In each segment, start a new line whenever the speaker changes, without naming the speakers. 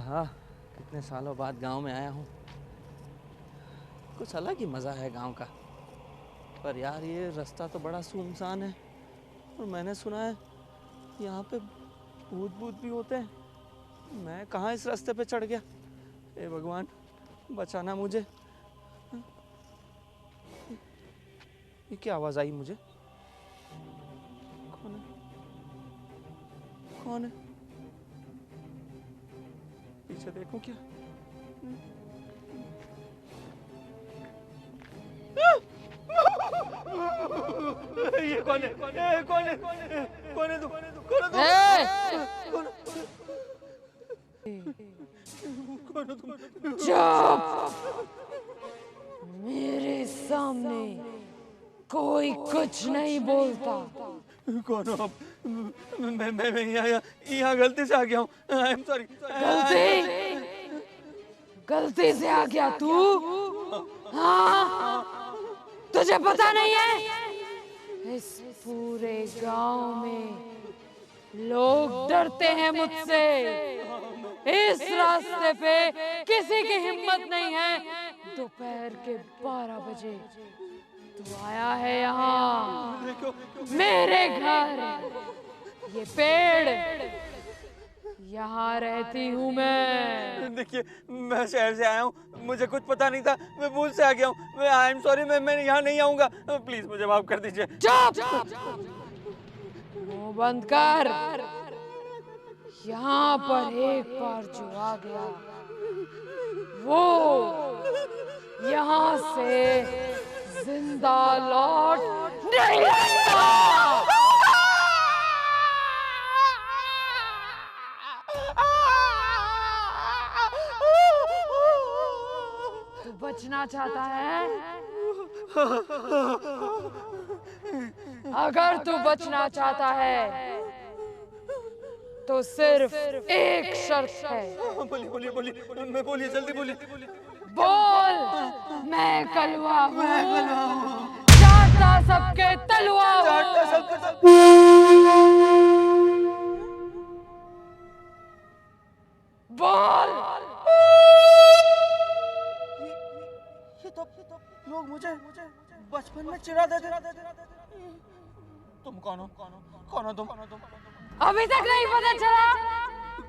आहा, कितने सालों बाद गांव में आया हूँ। कुछ अलग ही मज़ा है गांव का। पर यार ये रास्ता तो बड़ा सुनसान है और मैंने सुना है यहाँ पे भूत भी होते हैं। मैं कहाँ इस रास्ते पे चढ़ गया। हे भगवान, बचाना मुझे। ये क्या आवाज़ आई मुझे? कौन है? कौन है? पीछे देखूं क्या? ये कौन है? कौन है? कौन है? कौन है तू? कौन है तू? कौन है तू?
चुप! मेरे सामने कोई कुछ नहीं बोलता।
कौन हो आप? मैं यहाँ गलती से आ गया हूँ। I am sorry.
गलती से आ गया तू? हाँ? तुझे पता नहीं है इस पूरे गांव में लोग डरते हैं मुझसे। इस रास्ते पे किसी की हिम्मत नहीं है दोपहर के 12 बजे तू आया है यहाँ मेरे घर। ये पेड़, यहाँ रहती हूँ मैं।
देखिए, मैं शहर से आया हूँ, मुझे कुछ पता नहीं था, मैं भूल से आ गया हूँ। मैं आई एम सॉरी, मैं यहाँ नहीं आऊँगा। प्लीज मुझे माफ कर दीजिए।
चुप! मुंह बंद कर। यहाँ पर एक बार जो आ गया वो यहाँ से जिंदा लौट नहीं आएगा। तू बचना चाहता है? अगर तू बचना चाहता है तो सिर्फ एक शर्त है।
बोलिए जल्दी बोलिए।
बोल। मैं कलवा हूँ, चाहता सबके तलवा हूँ। बोल।
ये तो लोग मुझे बचपन में चिढ़ा देते। तुम कौन हो? कौन हो तुम?
अभी तक नहीं पता चला?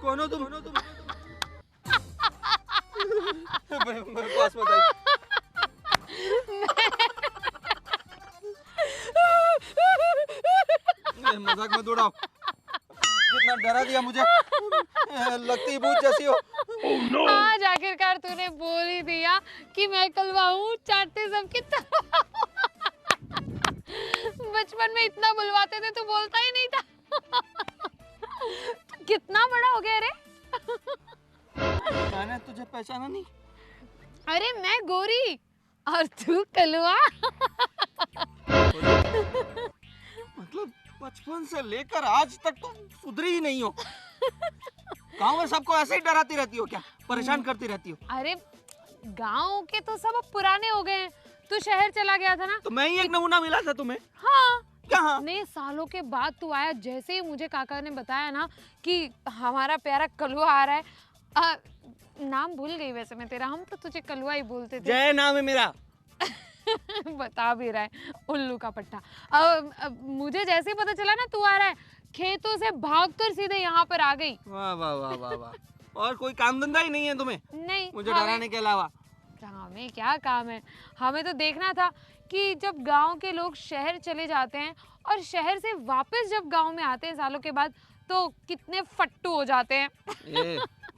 कौन हो तुम? मेरे पास बताइए। मजाक मत उड़ाओ। कितना डरा दिया मुझे। लगती भूत जैसी हो।
आज आखिरकार तूने बोल ही दिया कि मैं कलवा हूँ, चाटते सबके बचपन में इतना बुलवाते थे, तू बोलता ही नहीं था। कितना बड़ा हो गया रे?
मैंने तुझे पहचाना नहीं।
अरे मैं गोरी और तू कलवा।
मतलब बचपन से लेकर आज तक तुम सुधरी ही नहीं हो। गांव में सबको ऐसे ही डराती रहती हो क्या? परेशान करती रहती हो?
अरे गांव के तो सब अब पुराने हो गए हैं। तू शहर चला गया था ना,
तो मैं ही एक नमूना मिला था तुम्हें।
हाँ,
कहाँ?
इतने सालों के बाद तू आया। जैसे ही मुझे काका ने बताया ना कि हमारा प्यारा कलुआ आ रहा है, नाम भूल गई वैसे मैं तेरा, हम तो तुझे कलुआ ही बोलते थे।
जय नाम है मेरा।
बता भी रहा है उल्लू का पट्टा। मुझे जैसे ही पता चला ना तू आ रहा है, खेतों से भागकर सीधे यहाँ पर आ गई।
वाह वाह वाह वाह वाह। और कोई काम धंधा ही नहीं है तुम्हें?
नहीं,
मुझे डराने के अलावा।
हमें क्या काम है? हमें तो देखना था कि जब गांव के लोग शहर चले जाते हैं और शहर से वापस जब गांव में आते हैं सालों के बाद, तो कितने फट्टू हो जाते हैं।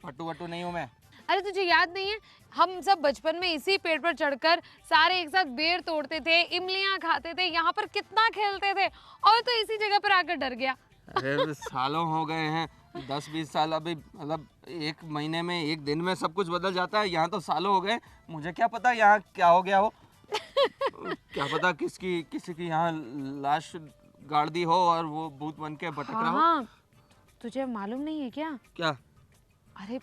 फट्टू वट्टू नहीं हूँ मैं।
अरे तुझे याद नहीं है, हम सब बचपन में इसी पेड़ पर चढ़कर सारे एक साथ बेर तोड़ते थे, इमलियां खाते थे, यहाँ पर कितना खेलते थे, और तो इसी जगह पर आकर डर गया।
अरे सालों हो गए हैं, 10-20 साल। अभी मतलब एक महीने में, एक दिन में सब कुछ बदल जाता है। यहाँ तो सालों हो गए। मुझे क्या पता यहाँ क्या हो गया हो। क्या पता किसी की यहाँ लाश गाड़ दी हो और वो भूत बन के भटक रहा हो।
हाँ, तुझे मालूम नहीं है क्या?
क्या?
अरे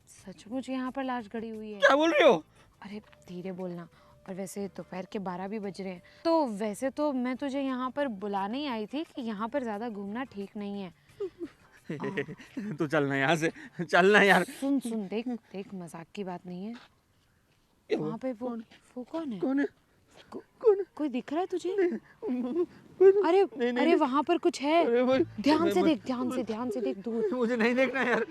सचमुच यहाँ पर लाश गड़ी हुई है।
क्या बोल रही हो?
अरे धीरे बोलना। और वैसे दोपहर के 12 भी बज रहे हैं, तो वैसे तो मैं तुझे यहाँ पर बुलाने ही आई थी कि यहाँ पर ज़्यादा घूमना ठीक नहीं है।
तू चलना यहाँ से, चलना यार।
सुन सुन, देख देख, मजाक की बात नहीं है। वहाँ पे वो कौन है?
कौन है?
कोई दिख रहा है तुझे? अरे अरे वहाँ पर कुछ है। ध्यान से देख, ध्यान से देख दूर।
मुझे नहीं देखना यार।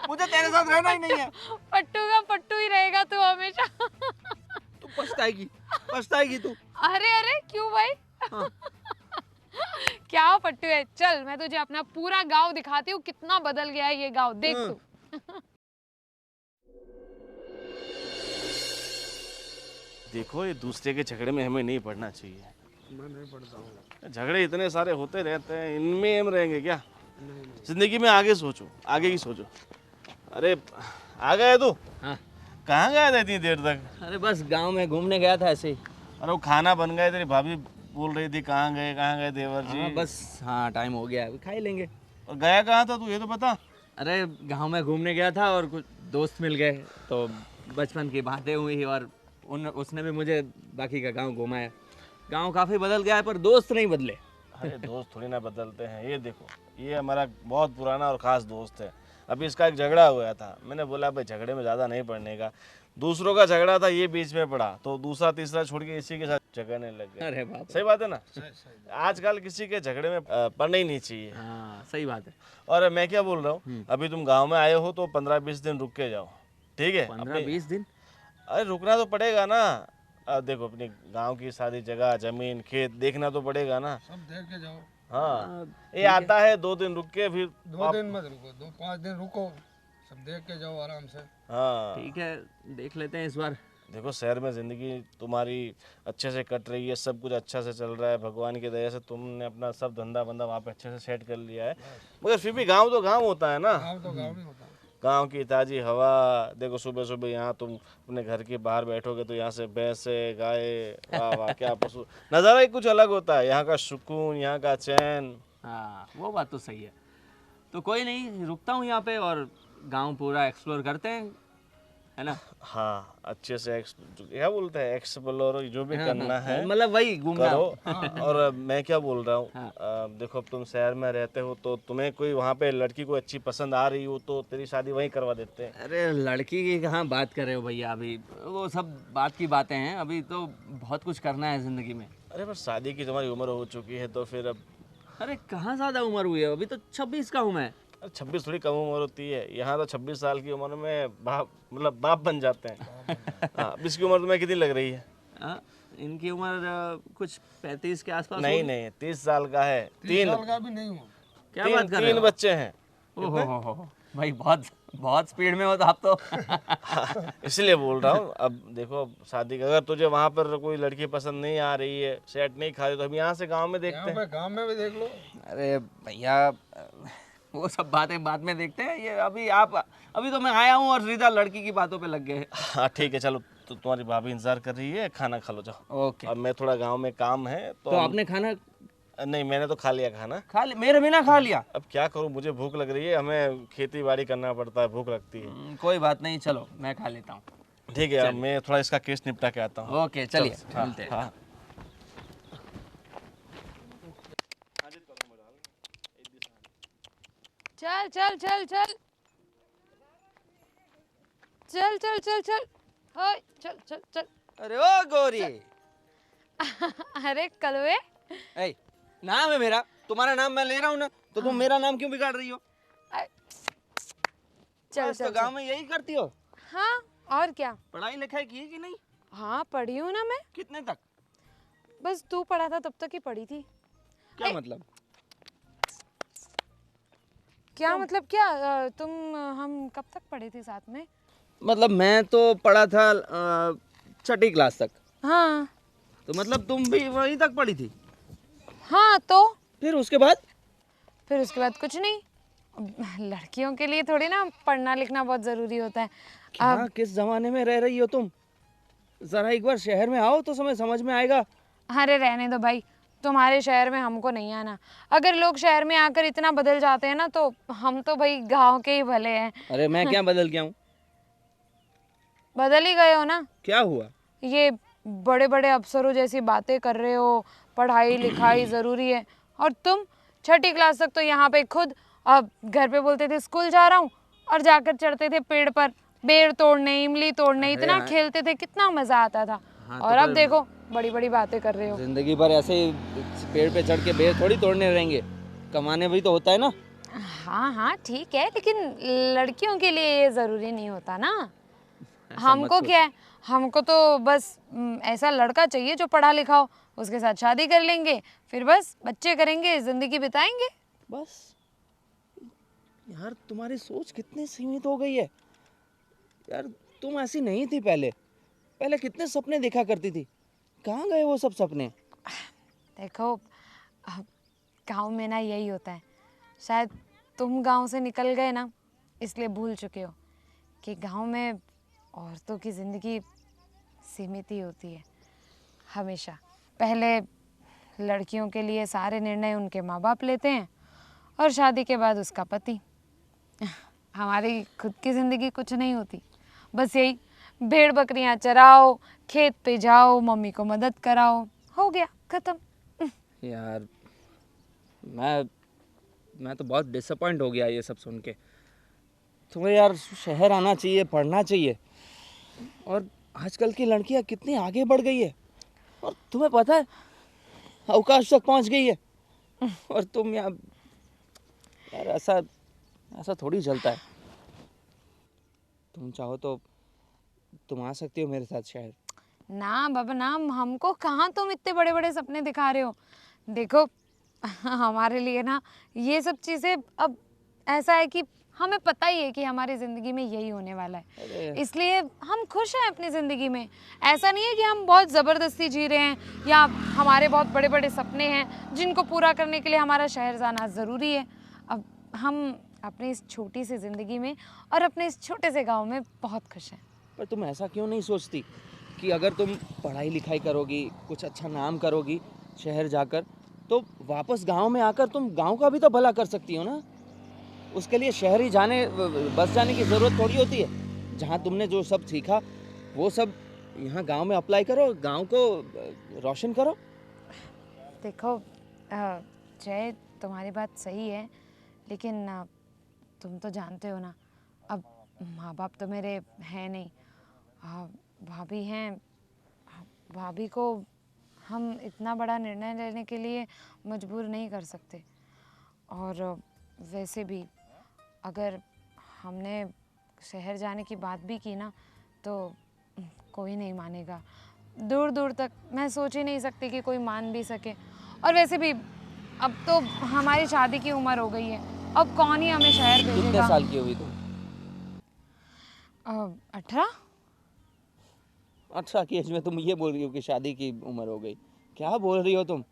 मुझे तेरे साथ रहना ही नहीं है।
पट्टू का पट्टू ही रहेगा तू हमेशा।
तू पछताएगी तू।
अरे अरे क्यों भाई?
हाँ।
क्या पट्टू है? चल मैं तुझे अपना पूरा गांव दिखाती हूँ, कितना बदल गया है ये गांव, देख तू।
देखो, ये दूसरे के झगड़े में हमें नहीं पड़ना चाहिए।
मैं नहीं पढ़ता हूँ।
झगड़े इतने सारे होते रहते हैं, इनमें हम रहेंगे क्या? जिंदगी में आगे सोचो, आगे की सोचो। अरे आ गया तू?
हाँ।
कहाँ गया था इतनी देर तक?
अरे बस गांव में घूमने गया था ऐसे ही।
अरे वो खाना बन गया, तेरी भाभी बोल रही थी कहाँ गए देवर जी।
हाँ बस, हाँ टाइम हो गया, अभी खा ही लेंगे।
और गया कहाँ था तू, ये तो बता।
अरे गांव में घूमने गया था और कुछ दोस्त मिल गए, तो बचपन की बातें हुई और उसने भी मुझे बाकी का गांव घुमाया। गांव काफ़ी बदल गया है पर दोस्त नहीं बदले।
अरे दोस्त थोड़ी ना बदलते हैं। ये देखो, ये हमारा बहुत पुराना और ख़ास दोस्त है। अभी इसका एक झगड़ा हुआ था, मैंने बोला भाई झगड़े में ज़्यादा नहीं पड़ने का। दूसरों का झगड़ा था, ये बीच में पड़ा, तो दूसरा तीसरा छोड़ के इसी के साथ झगड़ने लग गए।
अरे बाप,
सही बात है ना? आजकल किसी के झगड़े में पड़ना ही नहीं चाहिए।
हाँ सही बात है।
और मैं क्या बोल रहा हूँ, अभी तुम गांव में आए हो तो 15-20 दिन रुक के जाओ, ठीक है?
15-20 दिन?
अरे रुकना तो पड़ेगा ना। अब देखो, अपनी गांव की सारी जगह, जमीन, खेत देखना तो पड़ेगा ना।
सब देख के जाओ।
हाँ, ये आता है 2 दिन रुक के, फिर
2 दिन मत रुको, 2-5 दिन रुको, सब देख के जाओ आराम से।
हाँ
ठीक है, देख लेते हैं इस बार।
देखो, शहर में ज़िंदगी तुम्हारी अच्छे से कट रही है, सब कुछ अच्छा से चल रहा है, भगवान की दया से तुमने अपना सब धंधा बंदा वहाँ पे अच्छे से सेट कर लिया है। मगर फिर भी गांव तो गांव होता है ना।
गाँव तो गाँव ही होता है।
गांव की ताज़ी हवा देखो, सुबह सुबह यहाँ तुम अपने घर के बाहर बैठोगे तो यहाँ से भैंसे, गाय, वाह वाह क्या पशु, नज़ारा ही कुछ अलग होता है। यहाँ का सुकून, यहाँ का चैन।
हाँ वो बात तो सही है। तो कोई नहीं, रुकता हूँ यहाँ पे और गांव पूरा एक्सप्लोर करते हैं, है ना?
हाँ, अच्छे से क्या बोलते हैं, एक्सप्लोर जो भी करना है
मतलब वही घूमना
करो। और मैं क्या बोल रहा हूँ,
हाँ।
देखो अब तुम शहर में रहते हो तो तुम्हें कोई वहाँ पे लड़की को अच्छी पसंद आ रही हो तो तेरी शादी वहीं करवा देते हैं।
अरे लड़की की कहाँ बात कर रहे हो भैया, अभी वो सब बात की बातें हैं, अभी तो बहुत कुछ करना है ज़िंदगी में।
अरे पर शादी की तुम्हारी उम्र हो चुकी है तो फिर अब।
अरे कहाँ ज़्यादा उम्र हुई है, अभी तो 26 का हूँ मैं।
26 थोड़ी कम उम्र होती है, यहाँ तो 26 साल की उम्र में बाप बन जाते हैं। हाँ, अब इसकी उम्र तुम्हें कितनी लग रही है?
हाँ, इनकी उम्र कुछ 35 के आसपास
नहीं
होगी।
नहीं, 30 साल का है।
30 साल का भी नहीं हूँ।
क्या बात कर रहे
तीन
हो?
बच्चे हैं।
ओहो भाई, बहुत स्पीड में हो तो आप तो।
इसलिए बोल रहा हूँ। अब देखो, शादी अगर तुझे वहाँ पर कोई लड़की पसंद नहीं आ रही है, सेट नहीं खा रही, तो हम यहाँ से गाँव में देखते
यहाँ
हैं।
पे गाँव में भी देख लो।
अरे भैया, वो सब बातें बाद में देखते हैं, ये अभी तो मैं आया हूँ और सीधा लड़की की बातों पे लग गए।
हाँ ठीक है, चलो, तो तुम्हारी भाभी इंतजार कर रही है, खाना खा लो जाओ।
ओके।
अब मैं थोड़ा गांव में काम है
तो आपने खाना
नहीं, मैंने तो खा लिया खाना।
खा लिया? मेरे बिना खा लिया?
अब क्या करूँ, मुझे भूख लग रही है, हमें खेती बाड़ी करना पड़ता है, भूख लगती है।
कोई बात नहीं, चलो मैं खा लेता हूँ।
ठीक है, अब मैं थोड़ा इसका केस निपटा के आता हूँ।
ओके चलिए, मिलते हैं।
हाँ।
चल चल चल चल चल चल चल चल ओए, चल चल चल।
अरे ओ गोरी,
अरे कलवे,
ए, नाम है मेरा, तुम्हारा नाम मैं ले रहा हूँ ना, तो तुम मेरा नाम क्यों बिगाड़ रही हो?
चल
बस तो
चल
गांव
चल।
में यही करती हो?
हाँ और क्या?
पढ़ाई लिखाई की है कि नहीं?
हाँ पढ़ी हूँ ना मैं,
कितने तक?
बस तू पढ़ा था तब तक ही पढ़ी थी।
क्या मतलब?
क्या मतलब क्या? हम कब तक पढ़े थे साथ में?
मतलब मैं तो पढ़ा था 6ठी क्लास तक।
हाँ
तो मतलब तुम भी वहीं तक पढ़ी थी?
हाँ, तो
फिर उसके बाद?
फिर उसके बाद कुछ नहीं। अब लड़कियों के लिए थोड़ी ना पढ़ना लिखना बहुत ज़रूरी होता है।
क्या किस जमाने में रह रही हो तुम? जरा एक बार शहर में आओ तो समझ में आएगा।
अरे रहने दो भाई, तुम्हारे शहर में हमको नहीं आना। अगर लोग शहर में आकर इतना बदल जाते हैं ना, तो हम तो भाई गांव के ही भले हैं।
अरे मैं क्या बदल गया हूँ?
बदल ही गए हो ना।
क्या हुआ?
ये बड़े बड़े अफसरों जैसी बातें कर रहे हो, पढ़ाई लिखाई ज़रूरी है, और तुम 6ठी क्लास तक तो यहाँ पे खुद अब घर पे बोलते थे स्कूल जा रहा हूँ, और जाकर चढ़ते थे पेड़ पर बेर तोड़ने, इमली तोड़ने,
अरे
इतना
हाँ।
खेलते थे, कितना मज़ा आता था।
हाँ, तो
और अब
पर
देखो बड़ी बड़ी बातें कर रहे हो।
जिंदगी भर ऐसे ही पेड़ पे चढ़ के बेर थोड़ी तोड़ने रहेंगे, कमाने भी तो होता है ना।
हाँ हाँ ठीक है, लेकिन लड़कियों के लिए ये ज़रूरी नहीं होता ना।
ऐसा मत
हमको
सोच।
क्या है, हमको तो बस ऐसा लड़का चाहिए जो पढ़ा लिखा हो, उसके साथ शादी कर लेंगे, फिर बस बच्चे करेंगे, ज़िंदगी बिताएंगे।
बस यार, तुम्हारी सोच कितनी सीमित हो गई है यार। तुम ऐसी नहीं थी पहले। पहले कितने सपने देखा करती थी, कहाँ गए वो सब सपने?
देखो अब गाँव में ना यही होता है, शायद तुम गांव से निकल गए ना, इसलिए भूल चुके हो कि गांव में औरतों की ज़िंदगी सीमित ही होती है हमेशा। पहले लड़कियों के लिए सारे निर्णय उनके माँ बाप लेते हैं, और शादी के बाद उसका पति। हमारी खुद की ज़िंदगी कुछ नहीं होती, बस यही भेड़ बकरियां चराओ, खेत पे जाओ, मम्मी को मदद कराओ, हो गया ख़त्म।
यार मैं तो बहुत डिसअपॉइंट हो गया ये सब सुन के। तुम्हें यार शहर आना चाहिए, पढ़ना चाहिए। और आजकल की लड़कियां कितनी आगे बढ़ गई है, और तुम्हें पता है अवकाश तक पहुंच गई है, और तुम यार ऐसा ऐसा थोड़ी चलता है। तुम चाहो तो तुम आ सकती हो मेरे साथ शहर।
ना बाबा ना, हमको कहाँ तुम इतने बड़े बड़े सपने दिखा रहे हो। देखो हमारे लिए ना ये सब चीज़ें अब ऐसा है कि हमें पता ही है कि हमारी ज़िंदगी में यही होने वाला है,
अरे
इसलिए हम खुश हैं अपनी ज़िंदगी में। ऐसा नहीं है कि हम बहुत ज़बरदस्ती जी रहे हैं, या हमारे बहुत बड़े बड़े सपने हैं जिनको पूरा करने के लिए हमारा शहर जाना ज़रूरी है। अब हम अपनी इस छोटी सी ज़िंदगी में और अपने इस छोटे से गाँव में बहुत खुश हैं।
पर तुम ऐसा क्यों नहीं सोचती कि अगर तुम पढ़ाई लिखाई करोगी, कुछ अच्छा नाम करोगी शहर जाकर, तो वापस गांव में आकर तुम गांव का भी तो भला कर सकती हो ना। उसके लिए शहर ही बस जाने की ज़रूरत थोड़ी होती है। जहाँ तुमने जो सब सीखा वो सब यहाँ गांव में अप्लाई करो, गांव को रोशन करो।
देखो जय, तुम्हारी बात सही है, लेकिन तुम तो जानते हो ना, अब माँ बाप तो मेरे हैं नहीं, भाभी हैं। भाभी को हम इतना बड़ा निर्णय लेने के लिए मजबूर नहीं कर सकते, और वैसे भी अगर हमने शहर जाने की बात भी की ना, तो कोई नहीं मानेगा। दूर दूर तक मैं सोच ही नहीं सकती कि कोई मान भी सके, और वैसे भी अब तो हमारी शादी की उम्र हो गई है, अब कौन ही हमें शहर
कितने
भेजेगा।
साल की हुई तुम?
18।
18 की एज में तुम ये बोल रही हो कि शादी की उम्र हो गई? क्या बोल रही हो तुम?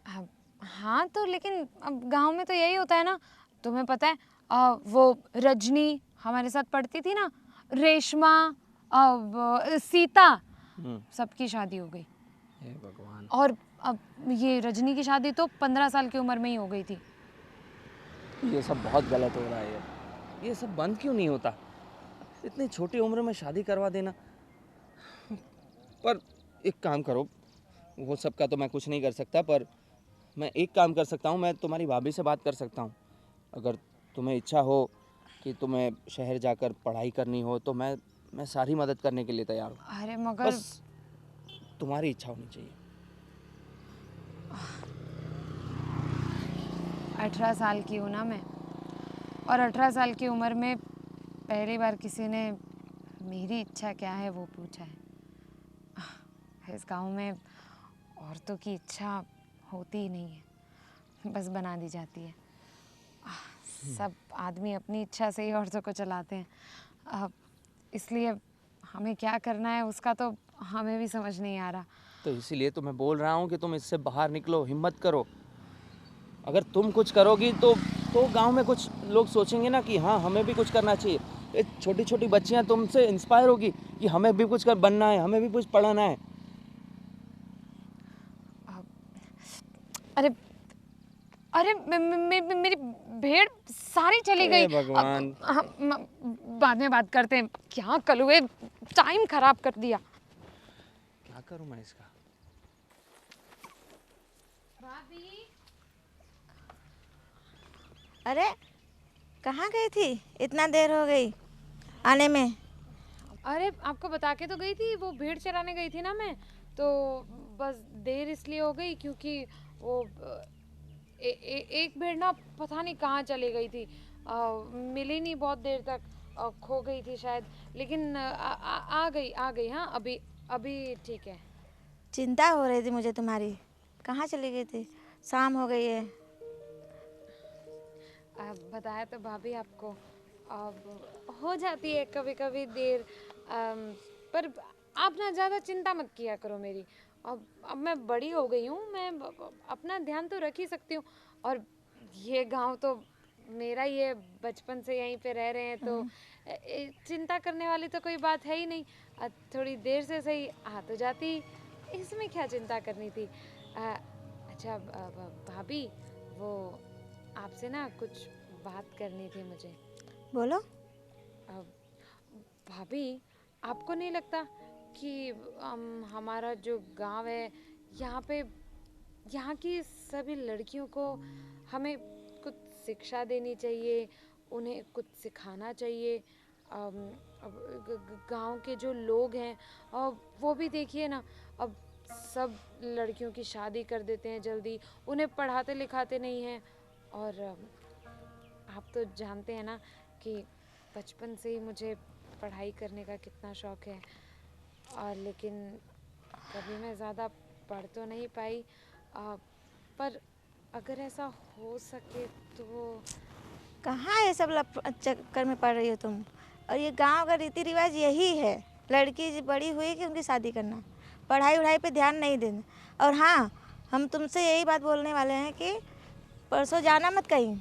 हाँ तो लेकिन अब गांव में तो यही होता है ना। तुम्हें पता है वो रजनी हमारे साथ पढ़ती थी ना, रेशमा, सीता, सबकी शादी हो गई।
हे भगवान।
और अब ये रजनी की शादी तो 15 साल की उम्र में ही हो गई थी।
ये सब बहुत गलत हो रहा है यार। ये सब बंद क्यों नहीं होता? इतनी छोटी उम्र में शादी करवा देना। पर एक काम करो, वो सब का तो मैं कुछ नहीं कर सकता, पर मैं एक काम कर सकता हूँ। मैं तुम्हारी भाभी से बात कर सकता हूँ। अगर तुम्हें इच्छा हो कि तुम्हें शहर जाकर पढ़ाई करनी हो, तो मैं सारी मदद करने के लिए तैयार हूँ।
अरे मगर
बस तुम्हारी इच्छा होनी चाहिए।
18 साल की हूँ ना मैं, और 18 साल की उम्र में पहली बार किसी ने मेरी इच्छा क्या है वो पूछा है। इस गांव में औरतों की इच्छा होती ही नहीं है, बस बना दी जाती है। सब आदमी अपनी इच्छा से ही औरतों को चलाते हैं, इसलिए हमें क्या करना है उसका तो हमें भी समझ नहीं आ रहा।
तो इसीलिए तो मैं बोल रहा हूँ कि तुम इससे बाहर निकलो, हिम्मत करो। अगर तुम कुछ करोगी तो गांव में कुछ लोग सोचेंगे ना कि हाँ, हमें भी कुछ करना चाहिए। ये छोटी छोटी बच्चियाँ तुमसे इंस्पायर होगी कि हमें भी कुछ बनना है, हमें भी कुछ पढ़ाना है।
अरे अरे मेरी भेड़ सारी चली गई।
हे भगवान।
बाद में बात करते हैं। क्या कलुए, टाइम खराब कर दिया।
क्या करूँ मैं इसका?
अरे कहाँ गई थी? इतना देर हो गई आने में।
अरे आपको बता के तो गई थी, वो भेड़ चराने गई थी ना मैं, तो बस देर इसलिए हो गई क्योंकि वो एक भेड़ ना पता नहीं कहाँ चली गई थी, मिली नहीं बहुत देर तक, खो गई थी शायद, लेकिन आ गई। हाँ अभी अभी ठीक है।
चिंता हो रही थी मुझे तुम्हारी, कहाँ चली गई थी? शाम हो गई है।
बताया तो भाभी आपको, अब हो जाती है कभी कभी देर, पर आप ना ज़्यादा चिंता मत किया करो मेरी। अब मैं बड़ी हो गई हूँ, मैं अपना ध्यान तो रख ही सकती हूँ, और ये गांव तो मेरा ही है, बचपन से यहीं पे रह रहे हैं, तो चिंता करने वाली तो कोई बात है ही नहीं। थोड़ी देर से सही आ तो जाती, इसमें क्या चिंता करनी थी। अच्छा भाभी, वो आपसे ना कुछ बात करनी थी मुझे।
बोलो।
अब भाभी, आपको नहीं लगता कि हमारा जो गांव है, यहाँ की सभी लड़कियों को हमें कुछ शिक्षा देनी चाहिए, उन्हें कुछ सिखाना चाहिए। अब गांव के जो लोग हैं, वो भी देखिए ना, अब सब लड़कियों की शादी कर देते हैं जल्दी, उन्हें पढ़ाते लिखाते नहीं हैं। और आप तो जानते हैं ना कि बचपन से ही मुझे पढ़ाई करने का कितना शौक़ है, और लेकिन कभी मैं ज़्यादा पढ़ तो नहीं पाई, पर अगर ऐसा हो सके तो।
कहाँ ये सब चक्कर में पड़ रही हो तुम? और ये गांव का रीति रिवाज यही है, लड़की बड़ी हुई कि उनकी शादी करना, पढ़ाई वढ़ाई पे ध्यान नहीं देना। और हाँ, हम तुमसे यही बात बोलने वाले हैं कि परसों जाना मत कहीं,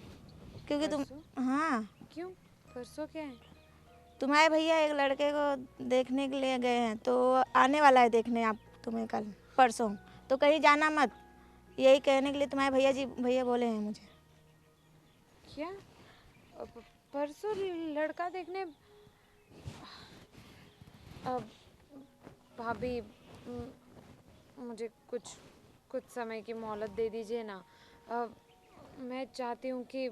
क्योंकि तुम। हाँ।
क्यों? परसों क्या है?
तुम्हारे भैया एक लड़के को देखने के लिए गए हैं, तो आने वाला है देखने आप तुम्हें कल परसों, तो कहीं जाना मत, यही कहने के लिए तुम्हारे भैया बोले हैं मुझे।
क्या परसों लड़का देखने? भाभी, मुझे कुछ समय की मोहलत दे दीजिए ना। मैं चाहती हूँ कि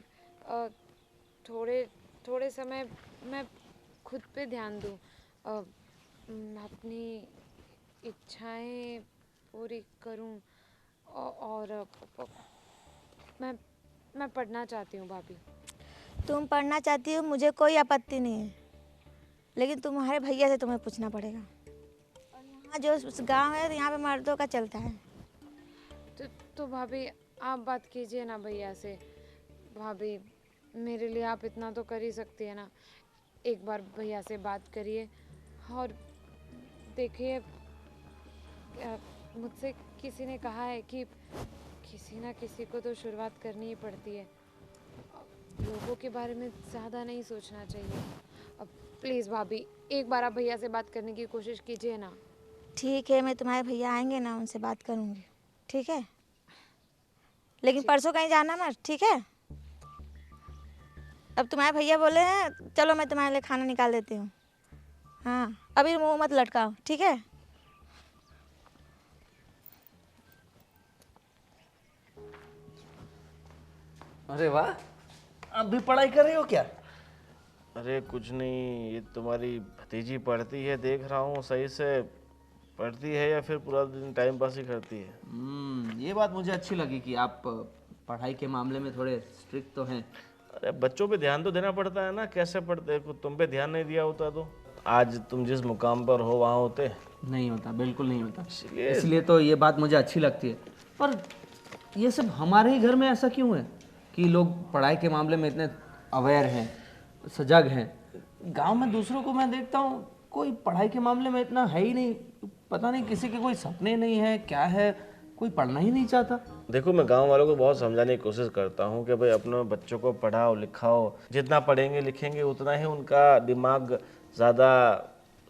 थोड़े समय मैं खुद पे ध्यान दूँ, अपनी इच्छाएं पूरी करूँ, और मैं पढ़ना चाहती हूँ भाभी।
तुम पढ़ना चाहती हो, मुझे कोई आपत्ति नहीं है, लेकिन तुम्हारे भैया से तुम्हें पूछना पड़ेगा। और यहाँ जो गांव है, यहाँ पे मर्दों का चलता है।
तो भाभी, आप बात कीजिए ना भैया से। भाभी, मेरे लिए आप इतना तो कर ही सकती है ना, एक बार भैया से बात करिए। और देखिए, मुझसे किसी ने कहा है कि किसी ना किसी को तो शुरुआत करनी ही पड़ती है, लोगों के बारे में ज़्यादा नहीं सोचना चाहिए। अब प्लीज़ भाभी, एक बार आप भैया से बात करने की कोशिश कीजिए ना।
ठीक है, मैं तुम्हारे भैया आएंगे ना, उनसे बात करूँगी, ठीक है? लेकिन परसों कहीं जाना मत, ठीक है? अब तुम्हारे भैया बोले हैं, चलो मैं तुम्हारे लिए खाना निकाल देती हूँ। हाँ, अभी मुँह मत लटकाओ, ठीक है?
अरे वाह, आप भी पढ़ाई कर रहे हो क्या?
अरे कुछ नहीं, ये तुम्हारी भतीजी पढ़ती है, देख रहा हूँ सही से पढ़ती है या फिर पूरा दिन टाइम पास ही करती है।
ये बात मुझे अच्छी लगी कि आप पढ़ाई के मामले में थोड़े स्ट्रिक्ट तो हैं।
अरे बच्चों पे ध्यान तो देना पड़ता है ना, कैसे पढ़ते हैं, तुम पे ध्यान नहीं दिया होता तो आज तुम जिस मुकाम पर हो वहाँ होते
नहीं होता, बिल्कुल नहीं होता।
इसलिए
इसलिए तो ये बात मुझे अच्छी लगती है। पर ये सब हमारे ही घर में ऐसा क्यों है कि लोग पढ़ाई के मामले में इतने अवेयर हैं, सजग हैं? गांव में दूसरों को मैं देखता हूँ, कोई पढ़ाई के मामले में इतना है ही नहीं। पता नहीं किसी के कोई सपने नहीं है, क्या है, कोई पढ़ना ही नहीं चाहता।
देखो, मैं गांव वालों को बहुत समझाने की कोशिश करता हूँ कि भाई अपने बच्चों को पढ़ाओ लिखाओ, जितना पढ़ेंगे लिखेंगे उतना ही उनका दिमाग ज़्यादा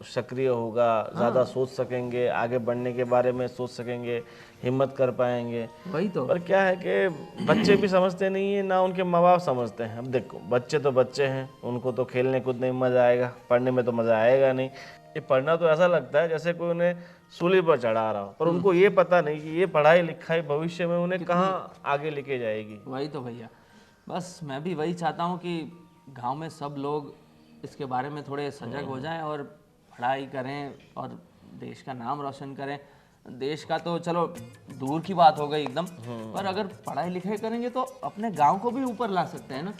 सक्रिय होगा, ज़्यादा सोच सकेंगे, आगे बढ़ने के बारे में सोच सकेंगे, हिम्मत कर पाएंगे।
वही तो।
पर क्या है कि बच्चे भी समझते नहीं है, ना उनके माँ बाप समझते हैं। अब देखो, बच्चे तो बच्चे हैं, उनको तो खेलने कूदने में मज़ा आएगा, पढ़ने में तो मज़ा आएगा नहीं। ये पढ़ना तो ऐसा लगता है जैसे कोई उन्हें सूली पर चढ़ा रहा हो, पर उनको ये पता नहीं कि ये पढ़ाई लिखाई भविष्य में उन्हें कहाँ आगे लेके जाएगी।
वही तो भैया, बस मैं भी वही चाहता हूँ कि गांव में सब लोग इसके बारे में थोड़े सजग हो जाएं और पढ़ाई करें और देश का नाम रोशन करें। देश का तो चलो दूर की बात हो गई एकदम, पर अगर पढ़ाई लिखाई करेंगे तो अपने गांव को भी ऊपर ला सकते हैं ना,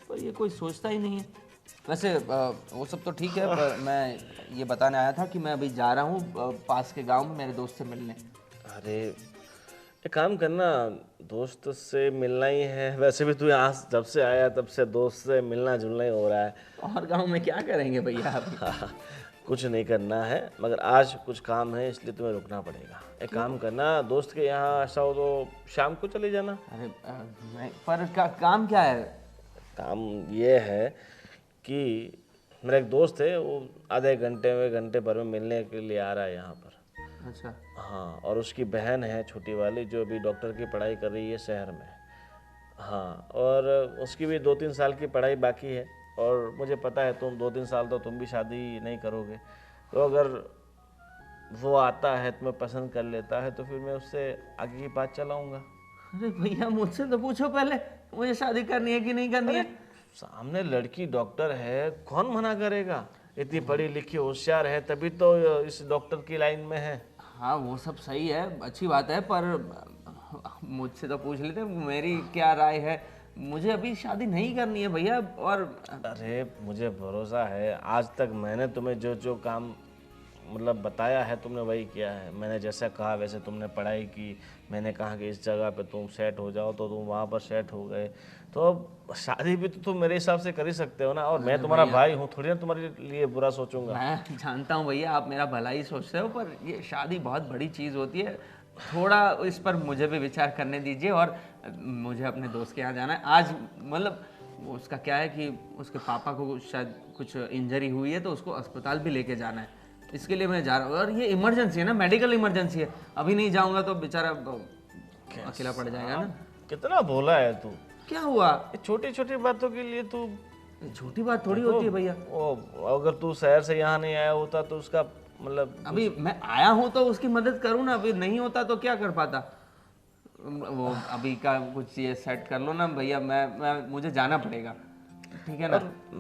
पर ये कोई सोचता ही नहीं है। वैसे वो सब तो ठीक है, पर मैं ये बताने आया था कि मैं अभी जा रहा हूँ पास के गांव में मेरे दोस्त से मिलने।
अरे एक काम करना, दोस्त से मिलना ही है। वैसे भी तू यहाँ जब से आया तब से दोस्त से मिलना जुलना ही हो रहा है।
और गांव में क्या करेंगे भैया अभी?
कुछ नहीं करना है, मगर आज कुछ काम है इसलिए तुम्हें रुकना पड़ेगा। एक काम करना, दोस्त के यहाँ ऐसा हो तो शाम को चले जाना।
अरे पर काम क्या है?
काम ये है कि मेरा एक दोस्त है, वो आधे घंटे भर में मिलने के लिए आ रहा है यहाँ पर।
अच्छा।
हाँ, और उसकी बहन है छोटी वाली जो अभी डॉक्टर की पढ़ाई कर रही है शहर में। हाँ, और उसकी भी 2-3 साल की पढ़ाई बाकी है, और मुझे पता है तुम 2-3 साल तो तुम भी शादी नहीं करोगे, तो अगर वो आता है तुम्हें पसंद कर लेता है तो फिर मैं उससे आगे की बात चलाऊँगा।
अरे भैया मुझसे तो पूछो पहले, मुझे शादी करनी है कि नहीं करनी है?
सामने लड़की डॉक्टर है, कौन मना करेगा? इतनी पढ़ी लिखी होशियार है, तभी तो इस डॉक्टर की लाइन में है।
हाँ वो सब सही है, अच्छी बात है, पर मुझसे तो पूछ लेते मेरी क्या राय है। मुझे अभी शादी नहीं करनी है भैया। और
अरे मुझे भरोसा है, आज तक मैंने तुम्हें जो जो काम मतलब बताया है तुमने वही किया है। मैंने जैसा कहा वैसे तुमने पढ़ाई की, मैंने कहा कि इस जगह पे तुम सेट हो जाओ तो तुम वहाँ पर सेट हो गए, तो अब शादी भी तो तुम मेरे हिसाब से कर ही सकते हो ना। और मैं तुम्हारा भाई हूँ, थोड़ी ना तुम्हारे लिए बुरा सोचूंगा।
मैं जानता हूँ भैया आप मेरा भला ही सोचते हो, पर ये शादी बहुत बड़ी चीज़ होती है, थोड़ा इस पर मुझे भी विचार करने दीजिए। और मुझे अपने दोस्त के यहाँ जाना है आज। मतलब उसका क्या है कि उसके पापा को शायद कुछ इंजरी हुई है, तो उसको अस्पताल भी लेके जाना है, इसके लिए मैं जा रहा हूँ। और ये इमरजेंसी है ना, मेडिकल इमरजेंसी है, अभी नहीं जाऊँगा तो बेचारा अकेला पड़ जाएगा ना।
कितना भोला है तू।
क्या हुआ?
छोटी छोटी बातों के लिए तू,
छोटी बात थोड़ी होती है भैया।
अगर तू शहर से यहाँ नहीं आया होता तो उसका मतलब
अभी मैं आया हूँ तो उसकी मदद करूँ ना, अभी नहीं होता तो क्या कर पाता। वो अभी का कुछ ये सेट कर लो ना भैया, मैं मुझे जाना पड़ेगा, ठीक है ना?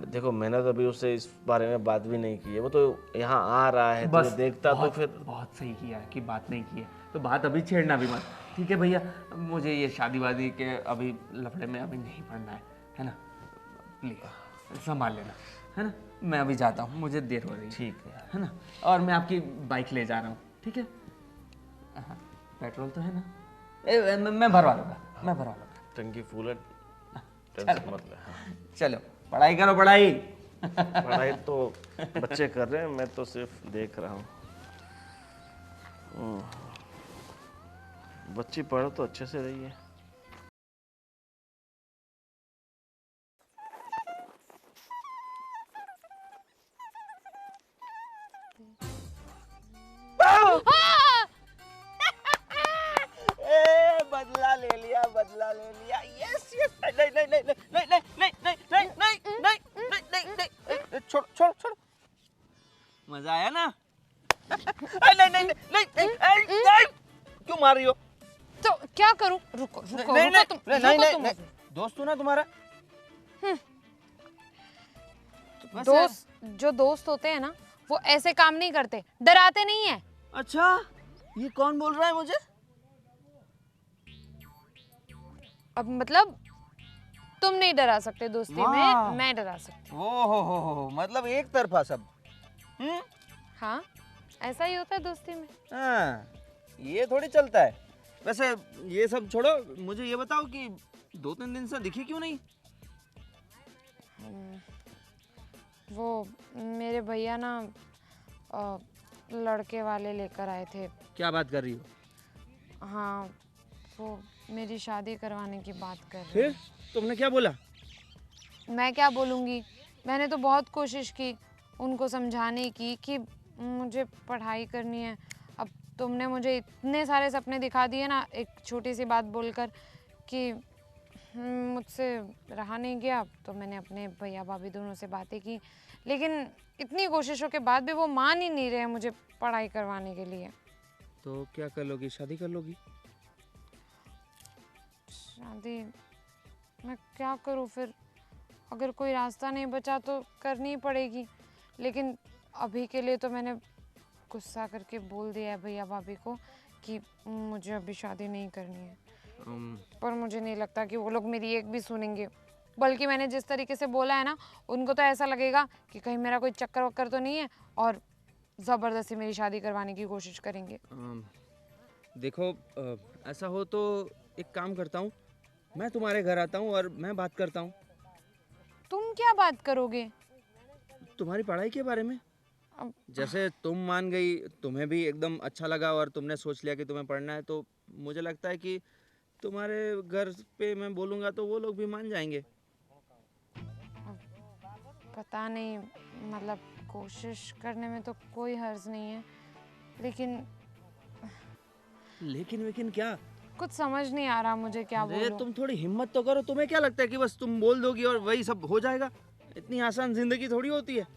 देखो मैंने तो अभी उससे इस बारे में बात भी नहीं की है, वो तो यहाँ आ रहा है तो देखता तो फिर।
बहुत सही किया है कि बात नहीं की है, तो बात अभी छेड़ना भी मत, ठीक है भैया? मुझे ये शादी वादी के अभी लफड़े में अभी नहीं पड़ना है ना? प्लीज संभाल लेना, है ना? मैं अभी जाता हूँ, मुझे देर हो रही है।
ठीक
है ना? और मैं आपकी बाइक ले जा रहा हूँ, ठीक है? हाँ, पेट्रोल तो है ना? मैं भरवा लूँगा, मैं भरवा लूँगा।
टंकी फूल है, टेंशन मत ले। हाँ।
चलो पढ़ाई करो, पढ़ाई।
पढ़ाई तो बच्चे कर रहे हैं, मैं तो सिर्फ देख रहा हूँ। बच्ची पढ़ो तो अच्छे से रही है।
बदला ले लिया, बदला ले लिया। Yes yes. नहीं नहीं नहीं नहीं नहीं नहीं नहीं नहीं नहीं नहीं नहीं नहीं नहीं, छोड़ छोड़ छोड़। मजा आया ना? नहीं नहीं नहीं नहीं नहीं, क्यों मार रही हो?
तो क्या करूं? रुको रुको
नहीं
रुको, तुम
नहीं
रुको, तुम
नहीं, दोस्त हो ना तुम्हारा?
दोस्त, जो दोस्त होते हैं ना वो ऐसे काम नहीं करते, डराते नहीं है।
अच्छा, ये कौन बोल रहा है मुझे?
अब मतलब तुम नहीं डरा सकते दोस्ती में, मैं डरा सकती हूँ।
ओ हो, मतलब एक तरफा सब।
हाँ, ऐसा ही होता है दोस्ती में।
हाँ, ये थोड़ी चलता है। वैसे ये सब छोड़ो, मुझे ये बताओ कि 2-3 दिन से दिखी क्यों नहीं?
वो मेरे भैया ना लड़के वाले लेकर आए थे।
क्या बात कर रही हो?
हाँ, वो मेरी शादी करवाने की बात कर रहे
फिर तुमने क्या बोला?
मैं क्या बोलूँगी, मैंने तो बहुत कोशिश की उनको समझाने की कि मुझे पढ़ाई करनी है। अब तुमने मुझे इतने सारे सपने दिखा दिए ना एक छोटी सी बात बोलकर कि मुझसे रहा नहीं गया। तो मैंने अपने भैया भाभी दोनों से बातें की, लेकिन इतनी कोशिशों के बाद भी वो मान ही नहीं रहे मुझे पढ़ाई करवाने के लिए।
तो क्या कर लोगी? शादी कर लोगी?
शादी मैं क्या करूँ फिर? अगर कोई रास्ता नहीं बचा तो करनी ही पड़ेगी। लेकिन अभी के लिए तो मैंने गुस्सा करके बोल दिया है भैया भाभी को कि मुझे अभी शादी नहीं करनी है। पर मुझे नहीं लगता कि वो लोग मेरी एक भी सुनेंगे। बल्कि मैंने जिस तरीके से बोला है ना, उनको तो ऐसा लगेगा कि कहीं मेरा कोई चक्कर वक्कर तो नहीं है और ज़बरदस्ती मेरी शादी करवाने की कोशिश करेंगे।
देखो, ऐसा हो तो एक काम करता हूँ, मैं तुम्हारे घर आता हूँ और मैं बात करता हूँ
तुम क्या बात करोगे?
तुम्हारी पढ़ाई के बारे में।
अब
जैसे तुम मान गई, तुम्हें भी एकदम अच्छा लगा और तुमने सोच लिया कि तुम्हें पढ़ना है, तो मुझे लगता है कि तुम्हारे घर पे मैं बोलूँगा तो वो लोग भी मान जाएंगे।
पता नहीं, मतलब कोशिश करने में तो कोई हर्ज नहीं है, लेकिन
लेकिन क्या?
कुछ समझ नहीं आ रहा मुझे क्या
अरे
बोलूं।
तुम थोड़ी हिम्मत तो करो। तुम्हें क्या लगता है कि बस तुम बोल दोगी और वही सब हो जाएगा? इतनी आसान जिंदगी थोड़ी होती है।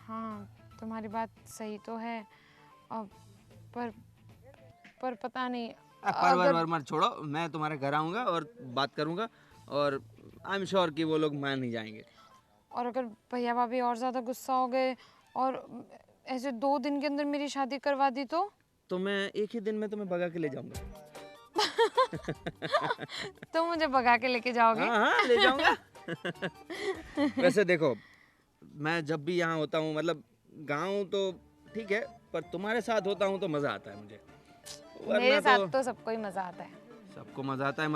हाँ, तुम्हारी बात सही तो है। अब पर पता नहीं
परवर वर्मर छोड़ो, मैं तुम्हारे घर आऊँगा और बात करूँगा और आई एम श्योर कि वो लोग मान ही जाएंगे।
और अगर भैया भाभी और ज़्यादा गुस्सा हो गए और ऐसे 2 दिन के अंदर मेरी शादी करवा दी
तो मैं एक ही दिन में तुम्हें भगा के ले जाऊंगा।
तो मुझे भगा के लेके जाओगे?
हाँ ले जाऊंगा। वैसे देखो, मैं जब भी यहाँ होता हूँ, मतलब गाँव तो ठीक है, पर तुम्हारे साथ होता हूँ तो मज़ा आता है मुझे।
मेरे साथ तो सबको ही मज़ा आता है।
सबको मज़ा आता है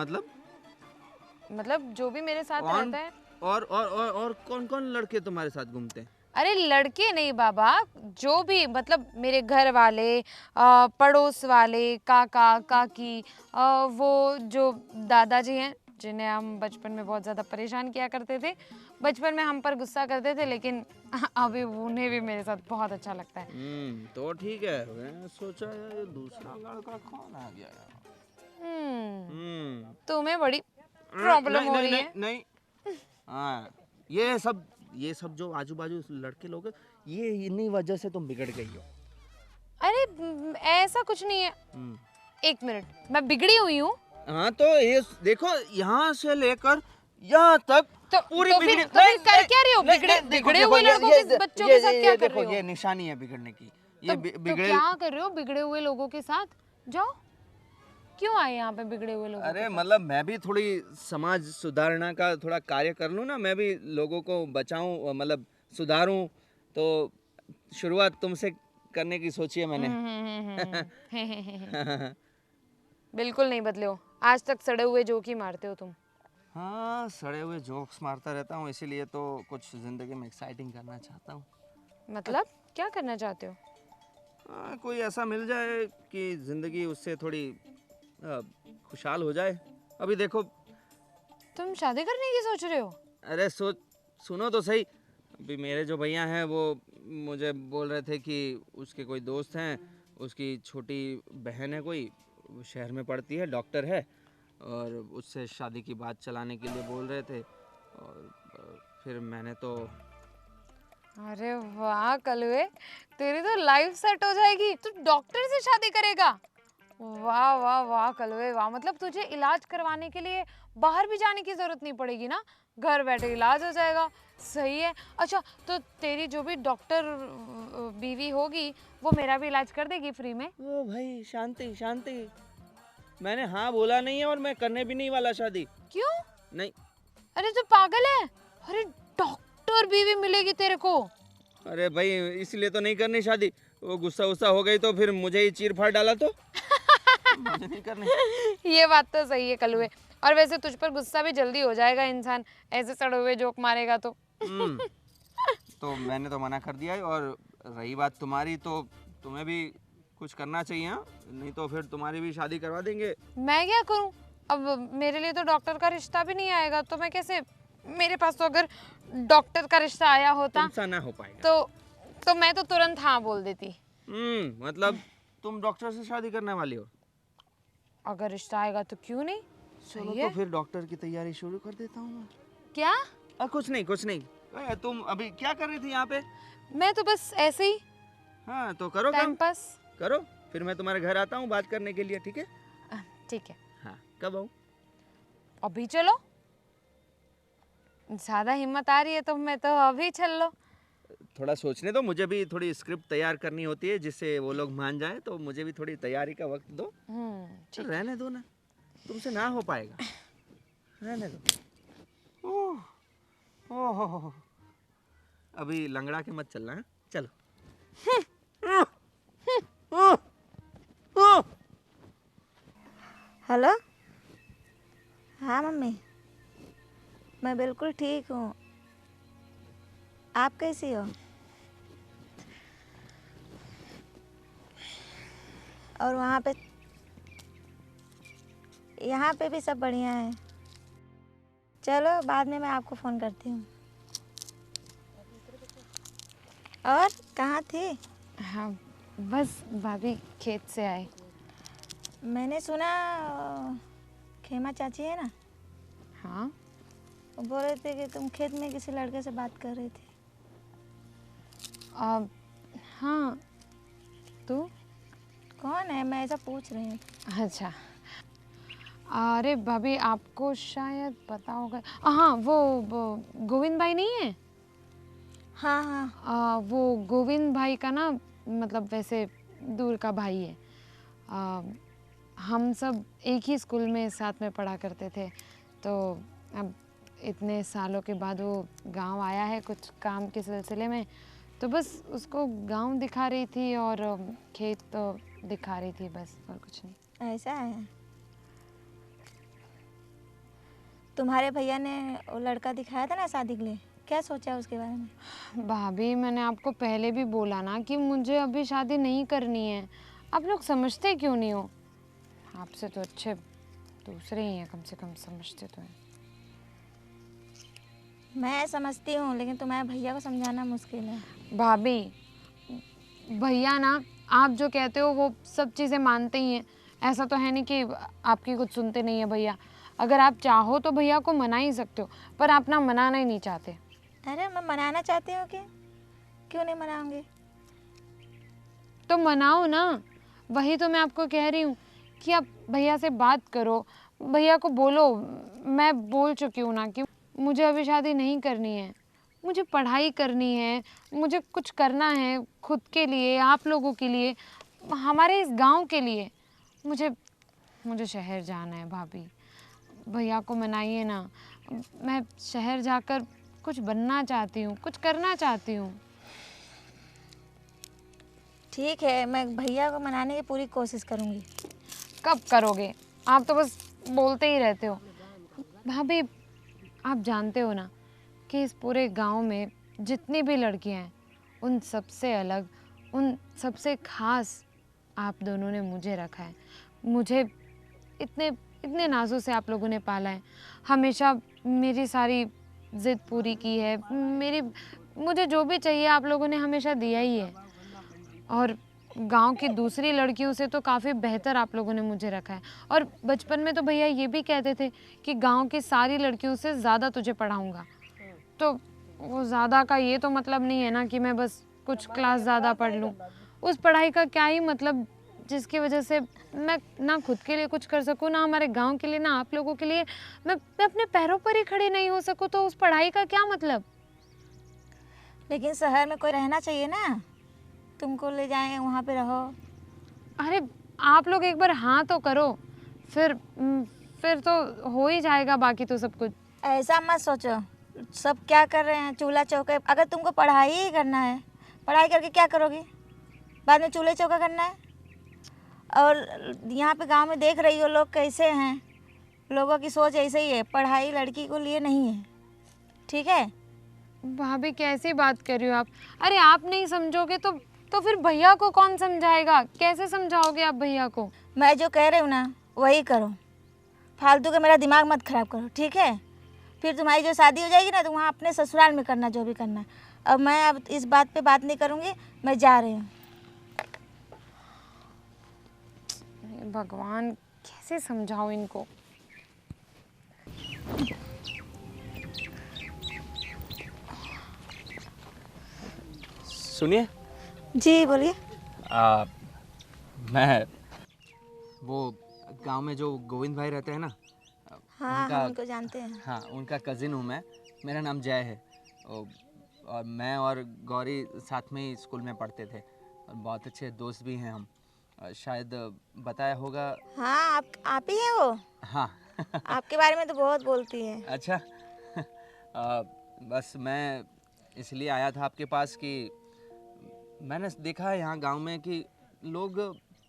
मतलब जो भी मेरे साथ
कौन?
रहता है।
और कौन कौन लड़के तुम्हारे साथ घूमते हैं?
अरे लड़के नहीं बाबा, जो भी, मतलब मेरे घर वाले, पड़ोस वाले, काका काकी, वो जो दादाजी हैं जिन्हें हम बचपन में बहुत ज़्यादा परेशान किया करते थे। बचपन में हम पर गुस्सा करते थे, लेकिन अभी उन्हें भी मेरे साथ बहुत अच्छा लगता है।
तो ठीक है। मैं सोचा यार ये दूसरा लड़का कौन आ गया यार।
तुम्हें बड़ी प्रॉब्लम हो रही है।
नहीं। हाँ, ये सब जो आजू बाजू लड़के लोग हैं, ये इन्हीं वजह से तुम बिगड़ गई हो।
अरे ऐसा कुछ नहीं है। 1 मिनट, मैं बिगड़ी हुई हूँ?
हाँ तो ये देखो, यहाँ से लेकर यहाँ तक
तो
पूरी
फिर कर क्या रही हो? बिगड़े हुए लड़कों के बच्चों के साथ क्या कर रही हो?
ये निशानी है बिगड़ने की। ये
तो
बिगड़े।
क्या कर रहे हो बिगड़े हुए लोगों के साथ? जाओ, क्यों आए यहाँ पे बिगड़े हुए लोग?
अरे मतलब मैं भी थोड़ी समाज सुधारना का थोड़ा कार्य कर लूँ ना, मैं भी लोगों को बचाऊं, मतलब सुधारूं। तो शुरुआत तुमसे करने की सोची है मैंने।
बिल्कुल नहीं बदले हो, आज तक सड़े हुए जोक ही मारते हो तुम।
हाँ, सड़े हुए जोक्स मारता रहता हूँ, इसीलिए तो कुछ जिंदगी में एक्साइटिंग करना चाहता हूँ।
मतलब क्या करना चाहते हो?
कोई ऐसा मिल जाए कि जिंदगी उससे थोड़ी खुशहाल हो जाए। अभी देखो।
तुम शादी करने की सोच रहे हो?
अरे सुनो तो सही। अभी मेरे जो भैया हैं वो मुझे बोल रहे थे कि उसके कोई दोस्त हैं, उसकी छोटी बहन है कोई, वो शहर में पढ़ती है, डॉक्टर है, और उससे शादी की बात चलाने के लिए बोल रहे थे। और फिर मैंने तो
अरे वाह कलवे, तेरी तो लाइफ सेट हो जाएगी। तू डॉक्टर से शादी करेगा? वाह वाह वाह कलवे वाह, मतलब तुझे इलाज करवाने के लिए बाहर भी जाने की जरूरत नहीं पड़ेगी ना, घर बैठे इलाज हो जाएगा। सही है। अच्छा, तो तेरी जो भी डॉक्टर बीवी होगी वो मेरा भी इलाज कर देगी फ्री में?
ओ भाई शांति शांति, मैंने हाँ बोला नहीं है और मैं करने भी नहीं वाला शादी।
क्यों?
नहीं।
अरे तू पागल है? अरे डॉक्टर बीवी मिलेगी तेरे को?
अरे भाई इसलिए तो नहीं करनी शादी। वो गुस्सा हो गई तो फिर मुझे ही चीर फाड़ डाला तो मुझे नहीं करनी।
ये बात तो सही है कलुए। और वैसे तुझ पर गुस्सा भी जल्दी हो जाएगा इंसान, ऐसे सड़े हुए जोक मारेगा तो।
तो मैंने तो मना कर दिया है। और रही बात तुम्हारी, तो तुम्हें भी कुछ करना चाहिए। हाँ, नहीं तो फिर तुम्हारी भी शादी करवा देंगे।
मैं क्या करूं? अब मेरे लिए तो डॉक्टर का रिश्ता भी नहीं आएगा, तो मैं कैसे? मेरे पास तो अगर डॉक्टर का रिश्ता आया होता
तुमसे ना हो पाएगा।
तो मैं तो तुरंत हाँ बोल देती।
मतलब तुम डॉक्टर से शादी करने वाली हो?
अगर रिश्ता आएगा तो क्यों नहीं?
चलो
सही है।
तो फिर डॉक्टर की तैयारी शुरू कर देता हूँ।
क्या?
कुछ नहीं। तुम अभी क्या कर रही थी यहाँ पे?
मैं तो बस ऐसे ही
हाँ तो करो
टाइम
काम
पास।
करो, फिर मैं तुम्हारे घर आता हूँ बात करने के लिए। ठीक है?
ठीक है।
हाँ, कब आऊँ?
अभी चलो? ज़्यादा हिम्मत आ रही है तो मैं तो अभी चल लो।
थोड़ा सोचने दो, मुझे भी थोड़ी स्क्रिप्ट तैयार करनी होती है जिससे वो लोग मान जाएं, तो मुझे भी थोड़ी तैयारी का वक्त दो।
ठीक।
रहने दो ना, तुमसे ना हो पाएगा, रहने दो। ओह ओह, अभी लंगड़ा के मत चलना है, चलो।
हेलो। हाँ मम्मी, मैं बिल्कुल ठीक हूँ। आप कैसी हो? और वहाँ पे, यहाँ पे भी सब बढ़िया है। चलो बाद में मैं आपको फ़ोन करती हूँ। और कहाँ थी?
हाँ, बस भाभी खेत से आए।
मैंने सुना खेमा चाची है ना,
हाँ,
वो बोल रहे थे कि तुम खेत में किसी लड़के से बात कर रही थी।
हाँ, तू?
कौन है? मैं ऐसा पूछ रही हूँ।
अच्छा, अरे भाभी आपको शायद पता होगा। हाँ, वो गोविंद भाई नहीं है?
हाँ हाँ।
वो गोविंद भाई का ना, मतलब वैसे दूर का भाई है। हम सब एक ही स्कूल में साथ में पढ़ा करते थे, तो अब इतने सालों के बाद वो गांव आया है कुछ काम के सिलसिले में, तो बस उसको गांव दिखा रही थी और खेत तो दिखा रही थी, बस और कुछ नहीं।
ऐसा है? तुम्हारे भैया ने वो लड़का दिखाया था ना शादी के लिए, क्या सोचा उसके बारे में?
भाभी मैंने आपको पहले भी बोला ना कि मुझे अभी शादी नहीं करनी है। आप लोग समझते क्यों नहीं हो? आपसे तो अच्छे दूसरे ही हैं, कम से कम समझते तो हैं।
मैं समझती हूँ, लेकिन तुम्हारे भैया को समझाना मुश्किल है।
भाभी, भैया ना आप जो कहते हो वो सब चीज़ें मानते ही हैं। ऐसा तो है नहीं कि आपकी कुछ सुनते नहीं है भैया। अगर आप चाहो तो भैया को मना ही सकते हो, पर आप ना मनाना ही नहीं चाहते।
अरे मैं मनाना चाहती हूँ कि क्यों नहीं मनाऊंगी?
तो मनाओ ना, वही तो मैं आपको कह रही हूँ कि आप भैया से बात करो, भैया को बोलो। मैं बोल चुकी हूँ ना कि मुझे अभी शादी नहीं करनी है, मुझे पढ़ाई करनी है, मुझे कुछ करना है खुद के लिए, आप लोगों के लिए, हमारे इस गांव के लिए। मुझे शहर जाना है भाभी, भैया को मनाइए ना। मैं शहर जाकर कुछ बनना चाहती हूँ, कुछ करना चाहती हूँ।
ठीक है, मैं भैया को मनाने की पूरी कोशिश करूँगी।
कब करोगे? आप तो बस बोलते ही रहते हो। भाभी आप जानते हो ना कि इस पूरे गांव में जितनी भी लड़कियां हैं, उन सबसे अलग, उन सबसे खास आप दोनों ने मुझे रखा है। मुझे इतने इतने नाजों से आप लोगों ने पाला है, हमेशा मेरी सारी ज़िद पूरी की है, मुझे जो भी चाहिए आप लोगों ने हमेशा दिया ही है। और गांव की दूसरी लड़कियों से तो काफ़ी बेहतर आप लोगों ने मुझे रखा है। और बचपन में तो भैया ये भी कहते थे कि गांव की सारी लड़कियों से ज़्यादा तुझे पढ़ाऊंगा। तो वो ज़्यादा का ये तो मतलब नहीं है ना कि मैं बस कुछ क्लास ज़्यादा पढ़ लूँ। उस पढ़ाई का क्या ही मतलब जिसकी वजह से मैं ना खुद के लिए कुछ कर सकूँ, ना हमारे गाँव के लिए, ना आप लोगों के लिए। मैं अपने पैरों पर ही खड़ी नहीं हो सकूँ, तो उस पढ़ाई का क्या मतलब?
लेकिन शहर में कोई रहना चाहिए ना, तुमको ले जाएंगे वहाँ पे रहो।
अरे आप लोग एक बार हाँ तो करो, फिर तो हो ही जाएगा बाकी तो सब कुछ।
ऐसा मत सोचो, सब क्या कर रहे हैं चूल्हा चौके। अगर तुमको पढ़ाई ही करना है, पढ़ाई करके क्या करोगी? बाद में चूल्हे चौका करना है। और यहाँ पे गांव में देख रही हो लोग कैसे हैं, लोगों की सोच ऐसे ही है, पढ़ाई लड़की को लिए नहीं है। ठीक है?
भाभी कैसी बात कर रही हो आप? अरे आप नहीं समझोगे तो फिर भैया को कौन समझाएगा? कैसे समझाओगे आप भैया को?
मैं जो कह रही हूँ ना वही करो, फालतू का मेरा दिमाग मत खराब करो। ठीक है? फिर तुम्हारी जो शादी हो जाएगी ना, तो वहाँ अपने ससुराल में करना जो भी करना है। अब मैं अब इस बात पे बात नहीं करूँगी, मैं जा रही हूँ।
भगवान, कैसे समझाओ इनको?
सुनिए।
जी बोलिए।
मैं वो गांव में जो गोविंद भाई रहते हैं ना,
हाँ
उनका
हम उनको जानते हैं।
हाँ उनका कज़िन हूँ मैं। मेरा नाम जय है। और मैं और गौरी साथ में ही स्कूल में पढ़ते थे और बहुत अच्छे दोस्त भी हैं हम। शायद बताया होगा।
हाँ आप ही हैं वो।
हाँ
आपके बारे में तो बहुत बोलती है।
अच्छा बस मैं इसलिए आया था आपके पास कि मैंने देखा है यहाँ गांव में कि लोग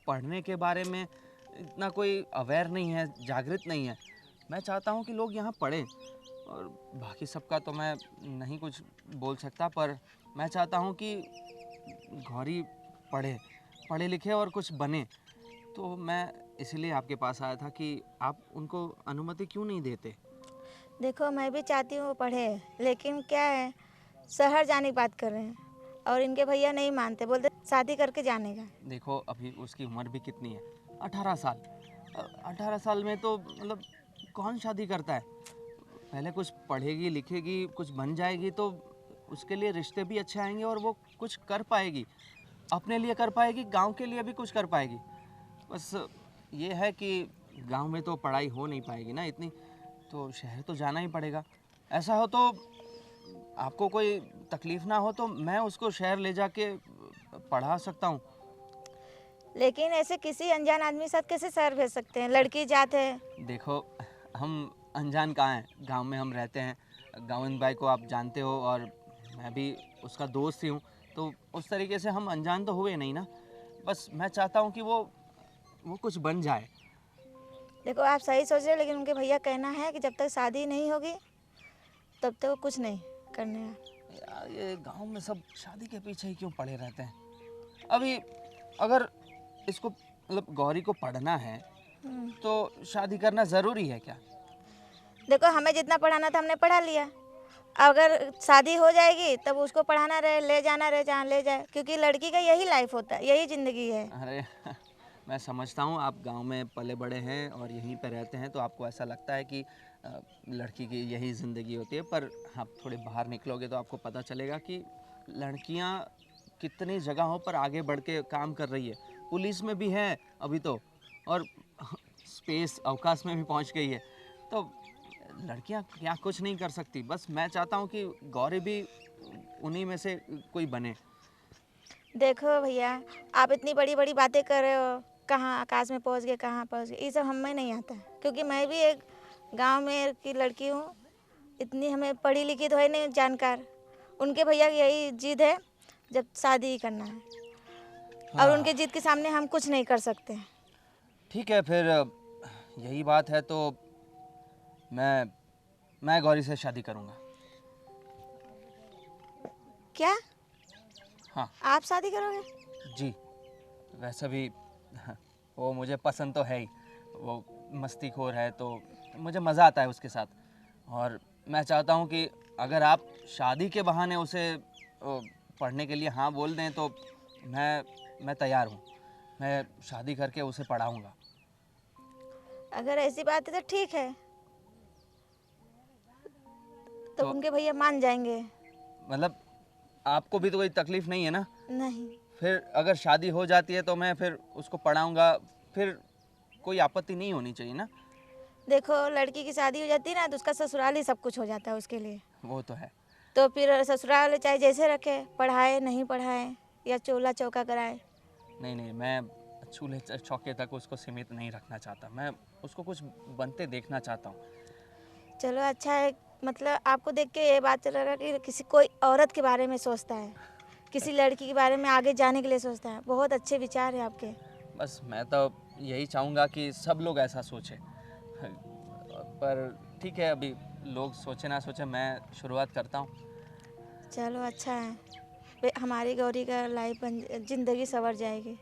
पढ़ने के बारे में इतना कोई अवेयर नहीं है, जागृत नहीं है। मैं चाहता हूँ कि लोग यहाँ पढ़ें और बाकी सबका तो मैं नहीं कुछ बोल सकता, पर मैं चाहता हूँ कि गौरी पढ़े लिखे और कुछ बने। तो मैं इसलिए आपके पास आया था कि आप उनको अनुमति क्यों नहीं देते।
देखो मैं भी चाहती हूँ वो पढ़े, लेकिन क्या है शहर जाने की बात कर रहे हैं और इनके भैया नहीं मानते, बोलते शादी करके जाने का।
देखो अभी उसकी उम्र भी कितनी है, 18 साल। 18 साल में तो मतलब कौन शादी करता है। पहले कुछ पढ़ेगी लिखेगी, कुछ बन जाएगी तो उसके लिए रिश्ते भी अच्छे आएंगे और वो कुछ कर पाएगी, अपने लिए कर पाएगी, गांव के लिए भी कुछ कर पाएगी। बस ये है कि गांव में तो पढ़ाई हो नहीं पाएगी ना इतनी, तो शहर तो जाना ही पड़ेगा। ऐसा हो तो आपको कोई तकलीफ़ ना हो तो मैं उसको शहर ले जाके पढ़ा सकता हूँ।
लेकिन ऐसे किसी अनजान आदमी के साथ कैसे शहर भेज सकते हैं, लड़की जात है।
देखो हम अनजान कहाँ हैं, गांव में हम रहते हैं। गाविंद भाई को आप जानते हो और मैं भी उसका दोस्त ही हूँ, तो उस तरीके से हम अनजान तो हुए नहीं ना। बस मैं चाहता हूँ कि वो कुछ बन जाए।
देखो आप सही सोच रहे हो, लेकिन उनके भैया कहना है कि जब तक शादी नहीं होगी तब तक वो कुछ नहीं करने का।
यार ये गांव में सब शादी के पीछे ही क्यों पड़े रहते हैं। अभी अगर इसको मतलब गौरी को पढ़ना है तो शादी करना ज़रूरी है क्या।
देखो हमें जितना पढ़ाना था हमने पढ़ा लिया, अगर शादी हो जाएगी तब उसको पढ़ाना रहे, ले जाना रहे जहाँ ले जाए, क्योंकि लड़की का यही लाइफ होता है, यही ज़िंदगी है।
अरे मैं समझता हूँ आप गांव में पले बड़े हैं और यहीं पे रहते हैं, तो आपको ऐसा लगता है कि लड़की की यही ज़िंदगी होती है। पर आप थोड़े बाहर निकलोगे तो आपको पता चलेगा कि लड़कियाँ कितनी जगहों पर आगे बढ़ के काम कर रही है। पुलिस में भी है अभी तो, और स्पेस अवकाश में भी पहुंच गई है। तो लड़कियां क्या कुछ नहीं कर सकती। बस मैं चाहता हूं कि गौरी भी उन्हीं में से कोई बने।
देखो भैया आप इतनी बड़ी बड़ी बातें कर रहे हो, कहाँ आकाश में पहुंच गए, कहाँ पहुंच गए, ये सब हमें नहीं आता, क्योंकि मैं भी एक गांव में की लड़की हूँ। इतनी हमें पढ़ी लिखी तो है नहीं जानकार। उनके भैया की यही जिद है, जब शादी ही करना है। और उनके जिद के सामने हम कुछ नहीं कर सकते।
ठीक है, फिर यही बात है तो मैं गौरी से शादी करूँगा।
क्या
हाँ
आप शादी करोगे?
जी, वैसे भी वो मुझे पसंद तो है ही। वो मस्तीखोर है तो मुझे मज़ा आता है उसके साथ, और मैं चाहता हूँ कि अगर आप शादी के बहाने उसे पढ़ने के लिए हाँ बोल दें तो मैं तैयार हूँ। मैं शादी करके उसे पढ़ाऊँगा।
अगर ऐसी बात है तो ठीक है, तो उनके भैया मान जाएंगे।
मतलब आपको भी तो कोई तकलीफ़ नहीं है ना?
नहीं।
फिर अगर शादी हो जाती है तो मैं फिर उसको पढ़ाऊँगा, फिर कोई आपत्ति नहीं होनी चाहिए ना?
देखो लड़की की शादी हो जाती है ना तो उसका ससुराल ही सब कुछ हो जाता है उसके लिए।
वो तो है।
तो फिर ससुराल वाले चाहे जैसे रखे, पढ़ाए नहीं पढ़ाए या चूल्हा चौका कराए।
नहीं, मैं चूल्हे चौके तक उसको सीमित नहीं रखना चाहता। मैं उसको कुछ बनते देखना चाहता हूँ।
चलो अच्छा है, मतलब आपको देख के ये बात चल रहा कि किसी कोई औरत के बारे में सोचता है, किसी लड़की के बारे में आगे जाने के लिए सोचता है। बहुत अच्छे विचार है आपके।
बस मैं तो यही चाहूँगा कि सब लोग ऐसा सोचें। पर ठीक है, अभी लोग सोचे ना सोचे, मैं शुरुआत करता हूँ।
चलो अच्छा है, हमारी गौरी का लाइफ जिंदगी संवर जाएगी।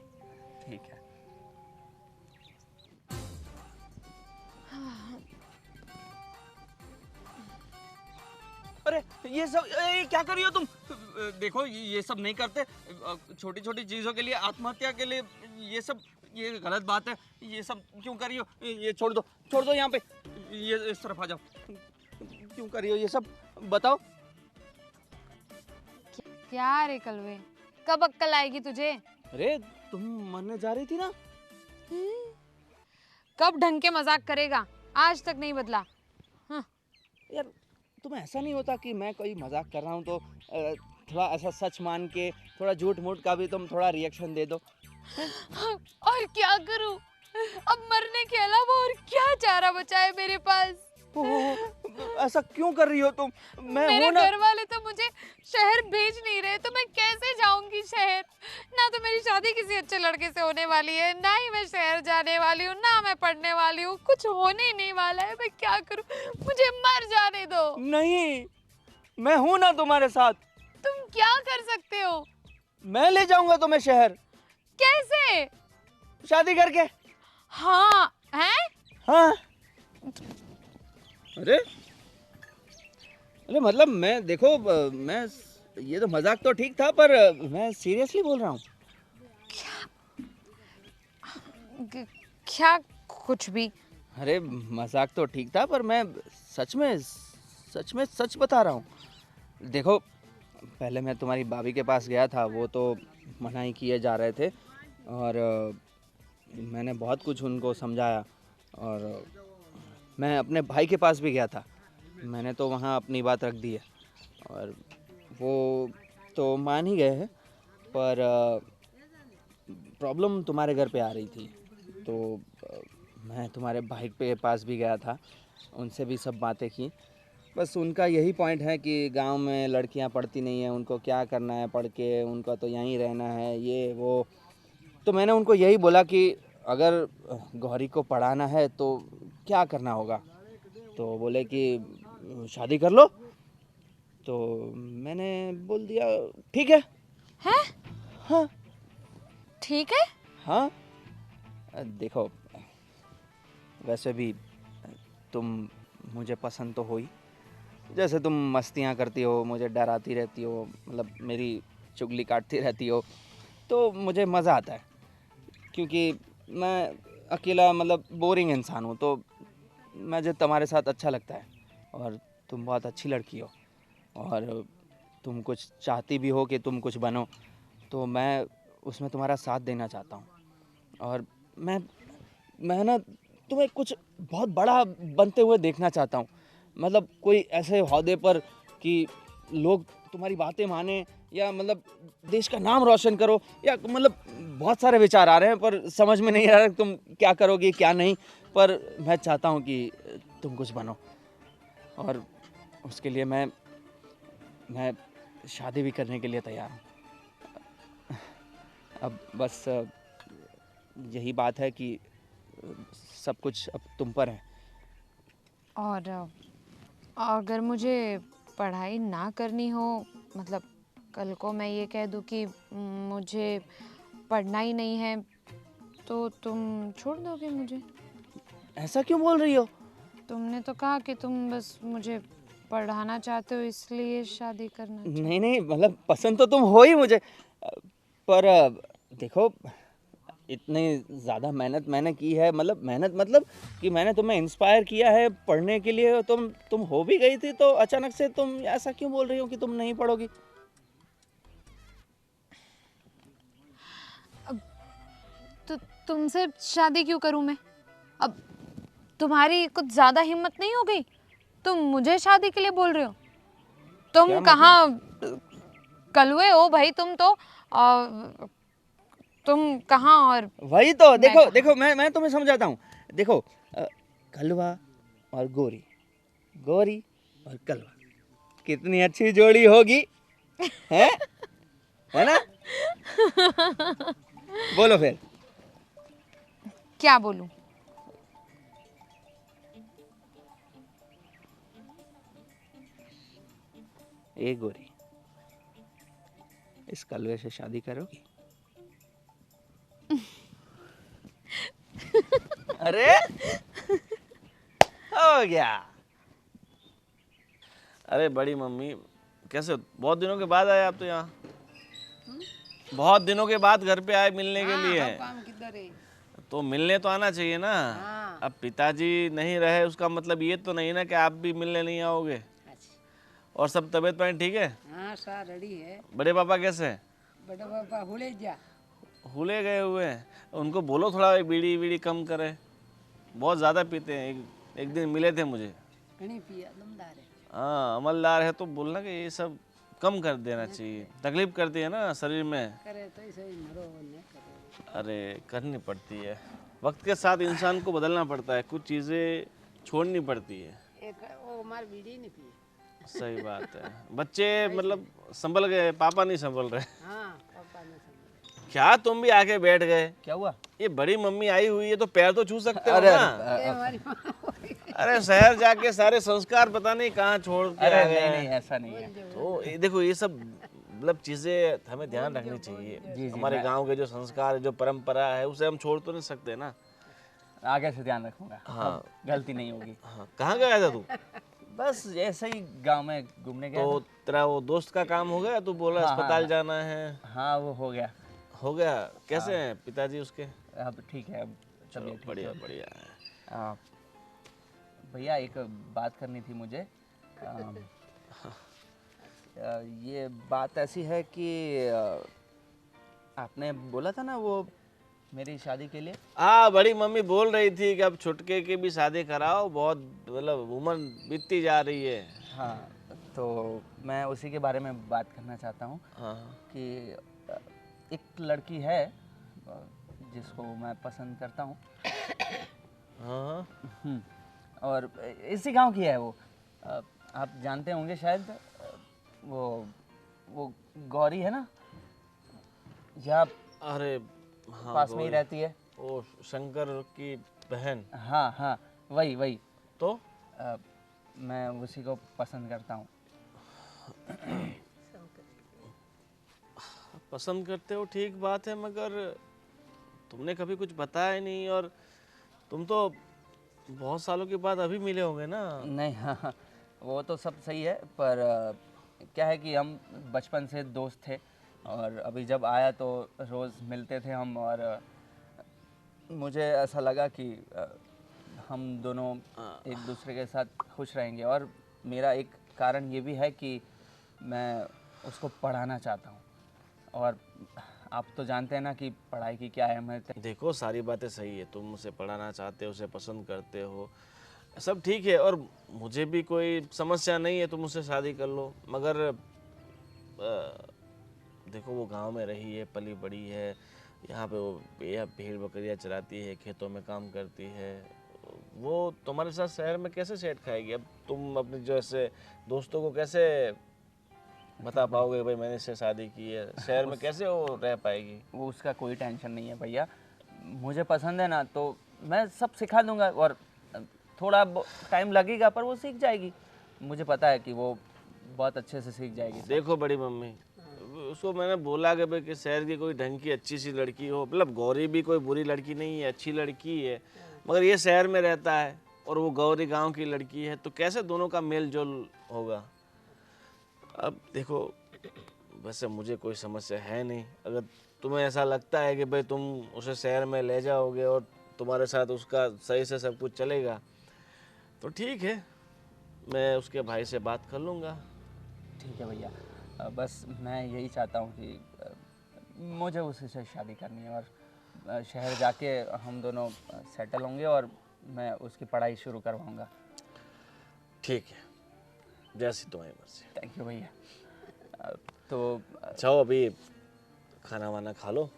ठीक है। अरे ये सब क्या कर रही हो तुम? देखो ये सब नहीं करते। छोटी छोटी चीज़ों के लिए, आत्महत्या के लिए, ये गलत बात है। ये सब क्यों कर रही हो? ये छोड़ दो यहाँ पे। ये इस तरफ आ जाओ। क्यों कर रही हो ये सब, बताओ।
क्या रे कलवे, कब अक्कल आएगी तुझे?
अरे तुम मरने जा रही थी ना?
कब ढंग के मजाक करेगा? आज तक नहीं बदला।
यार तुम्हें ऐसा नहीं होता कि मैं कोई मजाक कर रहा हूँ तो थोड़ा ऐसा सच मान के थोड़ा झूठ मूठ का भी तुम थोड़ा रिएक्शन दे दो?
और क्या करूं? अब मरने के अलावा और क्या चारा बचा है मेरे पास?
ऐसा क्यों कर रही हो तुम? मैं
मेरे
हूं ना।
घर वाले तो मुझे शहर भेज नहीं रहे, तो मैं कैसे जाऊंगी शहर? ना तो मेरी शादी किसी अच्छे लड़के से होने वाली है, ना ही मैं शहर जाने वाली हूँ, ना मैं पढ़ने वाली हूँ, कुछ होने ही नहीं वाला है। मैं क्या करूँ? मुझे मर जाने दो।
नहीं, मैं हूं ना तुम्हारे साथ।
तुम क्या कर सकते हो?
मैं ले जाऊंगा तुम्हें शहर,
कैसे?
शादी करके।
हाँ हैं?
हाँ। अरे अरे मतलब मैं देखो मैं ये तो मजाक तो ठीक था, पर मैं सीरियसली बोल रहा हूँ।
क्या कुछ भी?
अरे मजाक तो ठीक था, पर मैं सच में सच बता रहा हूँ। देखो पहले मैं तुम्हारी भाभी के पास गया था, वो तो मना ही किए जा रहे थे, और मैंने बहुत कुछ उनको समझाया, और मैं अपने भाई के पास भी गया था, मैंने तो वहाँ अपनी बात रख दी है, और वो तो मान ही गए हैं, पर प्रॉब्लम तुम्हारे घर पे आ रही थी, तो मैं तुम्हारे भाई के पास भी गया था, उनसे भी सब बातें की। बस उनका यही पॉइंट है कि गांव में लड़कियां पढ़ती नहीं हैं, उनको क्या करना है पढ़ के, उनका तो यहीं रहना है, ये वो। तो मैंने उनको यही बोला कि अगर गौरी को पढ़ाना है तो क्या करना होगा, तो बोले कि शादी कर लो। तो मैंने बोल दिया ठीक है।
हैं?
हाँ
ठीक है?
हाँ। देखो वैसे भी तुम मुझे पसंद तो हो ही, जैसे तुम मस्तियाँ करती हो, मुझे डराती रहती हो, मतलब मेरी चुगली काटती रहती हो, तो मुझे मज़ा आता है, क्योंकि मैं अकेला मतलब बोरिंग इंसान हूँ, तो मुझे तुम्हारे साथ अच्छा लगता है, और तुम बहुत अच्छी लड़की हो, और तुम कुछ चाहती भी हो कि तुम कुछ बनो, तो मैं उसमें तुम्हारा साथ देना चाहता हूँ, और मैं ना तुम्हें कुछ बहुत बड़ा बनते हुए देखना चाहता हूँ, मतलब कोई ऐसे ओहदे पर कि लोग तुम्हारी बातें माने, या मतलब देश का नाम रोशन करो, या मतलब बहुत सारे विचार आ रहे हैं, पर समझ में नहीं आ रहा तुम क्या करोगे क्या नहीं, पर मैं चाहता हूँ कि तुम कुछ बनो, और उसके लिए मैं शादी भी करने के लिए तैयार हूँ। अब बस यही बात है कि सब कुछ अब तुम पर है।
और अगर मुझे पढ़ाई ना करनी हो, मतलब कल को मैं ये कह दूँ कि मुझे पढ़ना ही नहीं है, तो तुम छोड़ दोगे मुझे?
ऐसा क्यों बोल रही हो?
तुमने तो कहा कि तुम बस मुझे पढ़ाना चाहते हो, इसलिए शादी करना चाहते हो।
नहीं नहीं, मतलब पसंद तो तुम हो ही मुझे, पर देखो इतनी ज़्यादा मेहनत मैंने की है, मतलब मेहनत मतलब कि मैंने तुम्हें इंस्पायर किया है पढ़ने के लिए, तुम हो भी गई थी, तो अचानक से तुम ऐसा क्यों बोल रही हो कि तुम नहीं पढ़ोगी?
तो तुमसे शादी क्यों करूं मैं? अब तुम्हारी कुछ ज्यादा हिम्मत नहीं हो गई? तुम मुझे शादी के लिए बोल रहे हो? तुम
क्या मतलब?
कहाँ कलुए हो भाई, तुम तो तुम कहाँ और
वही तो
मैं
देखो
कहाँ?
देखो मैं तुम्हें समझाता हूँ। देखो कलवा और गोरी, गोरी और कलवा, कितनी अच्छी जोड़ी होगी, है ना? बोलो फिर।
क्या बोलूं?
ए गोरी, इस कलवे से शादी करोगी? अरे हो गया।
अरे बड़ी मम्मी कैसे हो? बहुत दिनों के बाद आए आप तो यहाँ। बहुत दिनों के बाद घर पे आए मिलने के लिए।
काम किधर है?
तो मिलने तो आना चाहिए ना। अब पिताजी नहीं रहे उसका मतलब ये तो नहीं ना कि आप भी मिलने नहीं आओगे। और सब तबीयत पानी ठीक है?
हाँ सा रेडी है।
बड़े पापा कैसे हैं?
बड़ा पापा हुले जा।
हुले गए हुए हैं, उनको बोलो थोड़ा बीड़ी बीड़ी कम करे, बहुत ज़्यादा पीते हैं। एक दिन मिले थे मुझे। हाँ अमलदार है तो बोलना कि ये सब कम कर देना चाहिए, तकलीफ करती है ना शरीर में। अरे करनी पड़ती है, वक्त के साथ इंसान को बदलना पड़ता है, कुछ चीज़ें छोड़नी पड़ती है। सही बात है, बच्चे मतलब संभल गए, पापा नहीं संभल रहे। क्या तुम भी आके बैठ गए?
क्या हुआ?
ये बड़ी मम्मी आई हुई है तो पैर तो छू सकते हो
अरे
ना। अरे शहर जाके सारे संस्कार पता नहीं कहाँ छोड़ के
अरे
आ गए
नहीं
हैं।
नहीं ऐसा नहीं है।
तो ये देखो ये सब मतलब चीजें हमें ध्यान रखनी चाहिए। हमारे गांव के जो संस्कार जो परंपरा है उसे हम छोड़ तो नहीं सकते ना।
आगे से ध्यान रखूंगा।
हाँ।
अब गलती नहीं होगी।
हाँ कहाँ गया था तू?
बस ऐसे ही गांव में घूमने गया
तो तेरा वो दोस्त का काम हो गया? तू बोला
हाँ,
अस्पताल
हाँ।
जाना है।
था। हाँ वो हो गया।
हो गया? कैसे हैं पिताजी उसके?
अब ठीक है, अब
चलो
तबीयत ठीक
बढ़िया
है।
बढ़िया है।
आ, भैया एक बात करनी थी मुझे। ये बात ऐसी है कि आपने बोला था ना वो मेरी शादी के लिए।
हाँ बड़ी मम्मी बोल रही थी कि अब छुटके की भी शादी कराओ, बहुत मतलब उम्र बीतती जा रही है।
हाँ तो मैं उसी के बारे में बात करना चाहता हूँ
हाँ
कि एक लड़की है जिसको मैं पसंद करता हूँ।
हाँ
और इसी गांव की है वो। आप जानते होंगे शायद, वो गौरी है ना, यहाँ
अरे हाँ
पास में ही
गौरी।
रहती है।
ओ शंकर की बहन।
हाँ हाँ वही वही।
तो
मैं उसी को पसंद करता हूँ।
पसंद करते हो ठीक बात है, मगर तुमने कभी कुछ बताया ही नहीं और तुम तो बहुत सालों के बाद अभी मिले होंगे ना।
नहीं हाँ वो तो सब सही है, पर क्या है कि हम बचपन से दोस्त थे और अभी जब आया तो रोज़ मिलते थे हम। और मुझे ऐसा लगा कि हम दोनों एक दूसरे के साथ खुश रहेंगे। और मेरा एक कारण ये भी है कि मैं उसको पढ़ाना चाहता हूँ। और आप तो जानते हैं ना कि पढ़ाई की क्या अहमियत है।
देखो सारी बातें सही है, तुम उसे पढ़ाना चाहते हो, उसे पसंद करते हो, सब ठीक है और मुझे भी कोई समस्या नहीं है, तुम उससे शादी कर लो। मगर देखो वो गांव में रही है, पली बड़ी है, यहाँ पे वो भेड़ बकरियाँ चराती है, खेतों में काम करती है, वो तुम्हारे साथ शहर में कैसे सेट खाएगी? अब तुम अपने जो ऐसे दोस्तों को कैसे बता पाओगे भाई मैंने इससे शादी की है? शहर में कैसे वो रह पाएगी?
वो उसका कोई टेंशन नहीं है भैया, मुझे पसंद है ना तो मैं सब सिखा दूंगा। और थोड़ा टाइम लगेगा पर वो सीख जाएगी। मुझे पता है कि वो बहुत अच्छे से सीख जाएगी।
देखो बड़ी मम्मी, उसको मैंने बोला कि भाई कि शहर की कोई ढंग की अच्छी सी लड़की हो, मतलब गौरी भी कोई बुरी लड़की नहीं है, अच्छी लड़की है, मगर ये शहर में रहता है और वो गौरी गांव की लड़की है, तो कैसे दोनों का मेल जोल होगा? अब देखो वैसे मुझे कोई समस्या है नहीं, अगर तुम्हें ऐसा लगता है कि भाई तुम उसे शहर में ले जाओगे और तुम्हारे साथ उसका सही से सब कुछ चलेगा तो ठीक है, मैं उसके भाई से बात कर लूँगा।
ठीक है भैया, बस मैं यही चाहता हूँ कि मुझे उसी से शादी करनी है और शहर जाके हम दोनों सेटल होंगे और मैं उसकी पढ़ाई शुरू करवाऊँगा।
ठीक है, जैसी तुम्हारी मर्जी।
थैंक यू भैया। तो
जाओ अभी खाना वाना खा लो।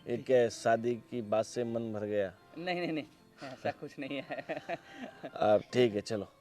एक क्या शादी की बात से मन भर गया?
नहीं नहीं नहीं, ऐसा कुछ नहीं है।
अब ठीक है चलो।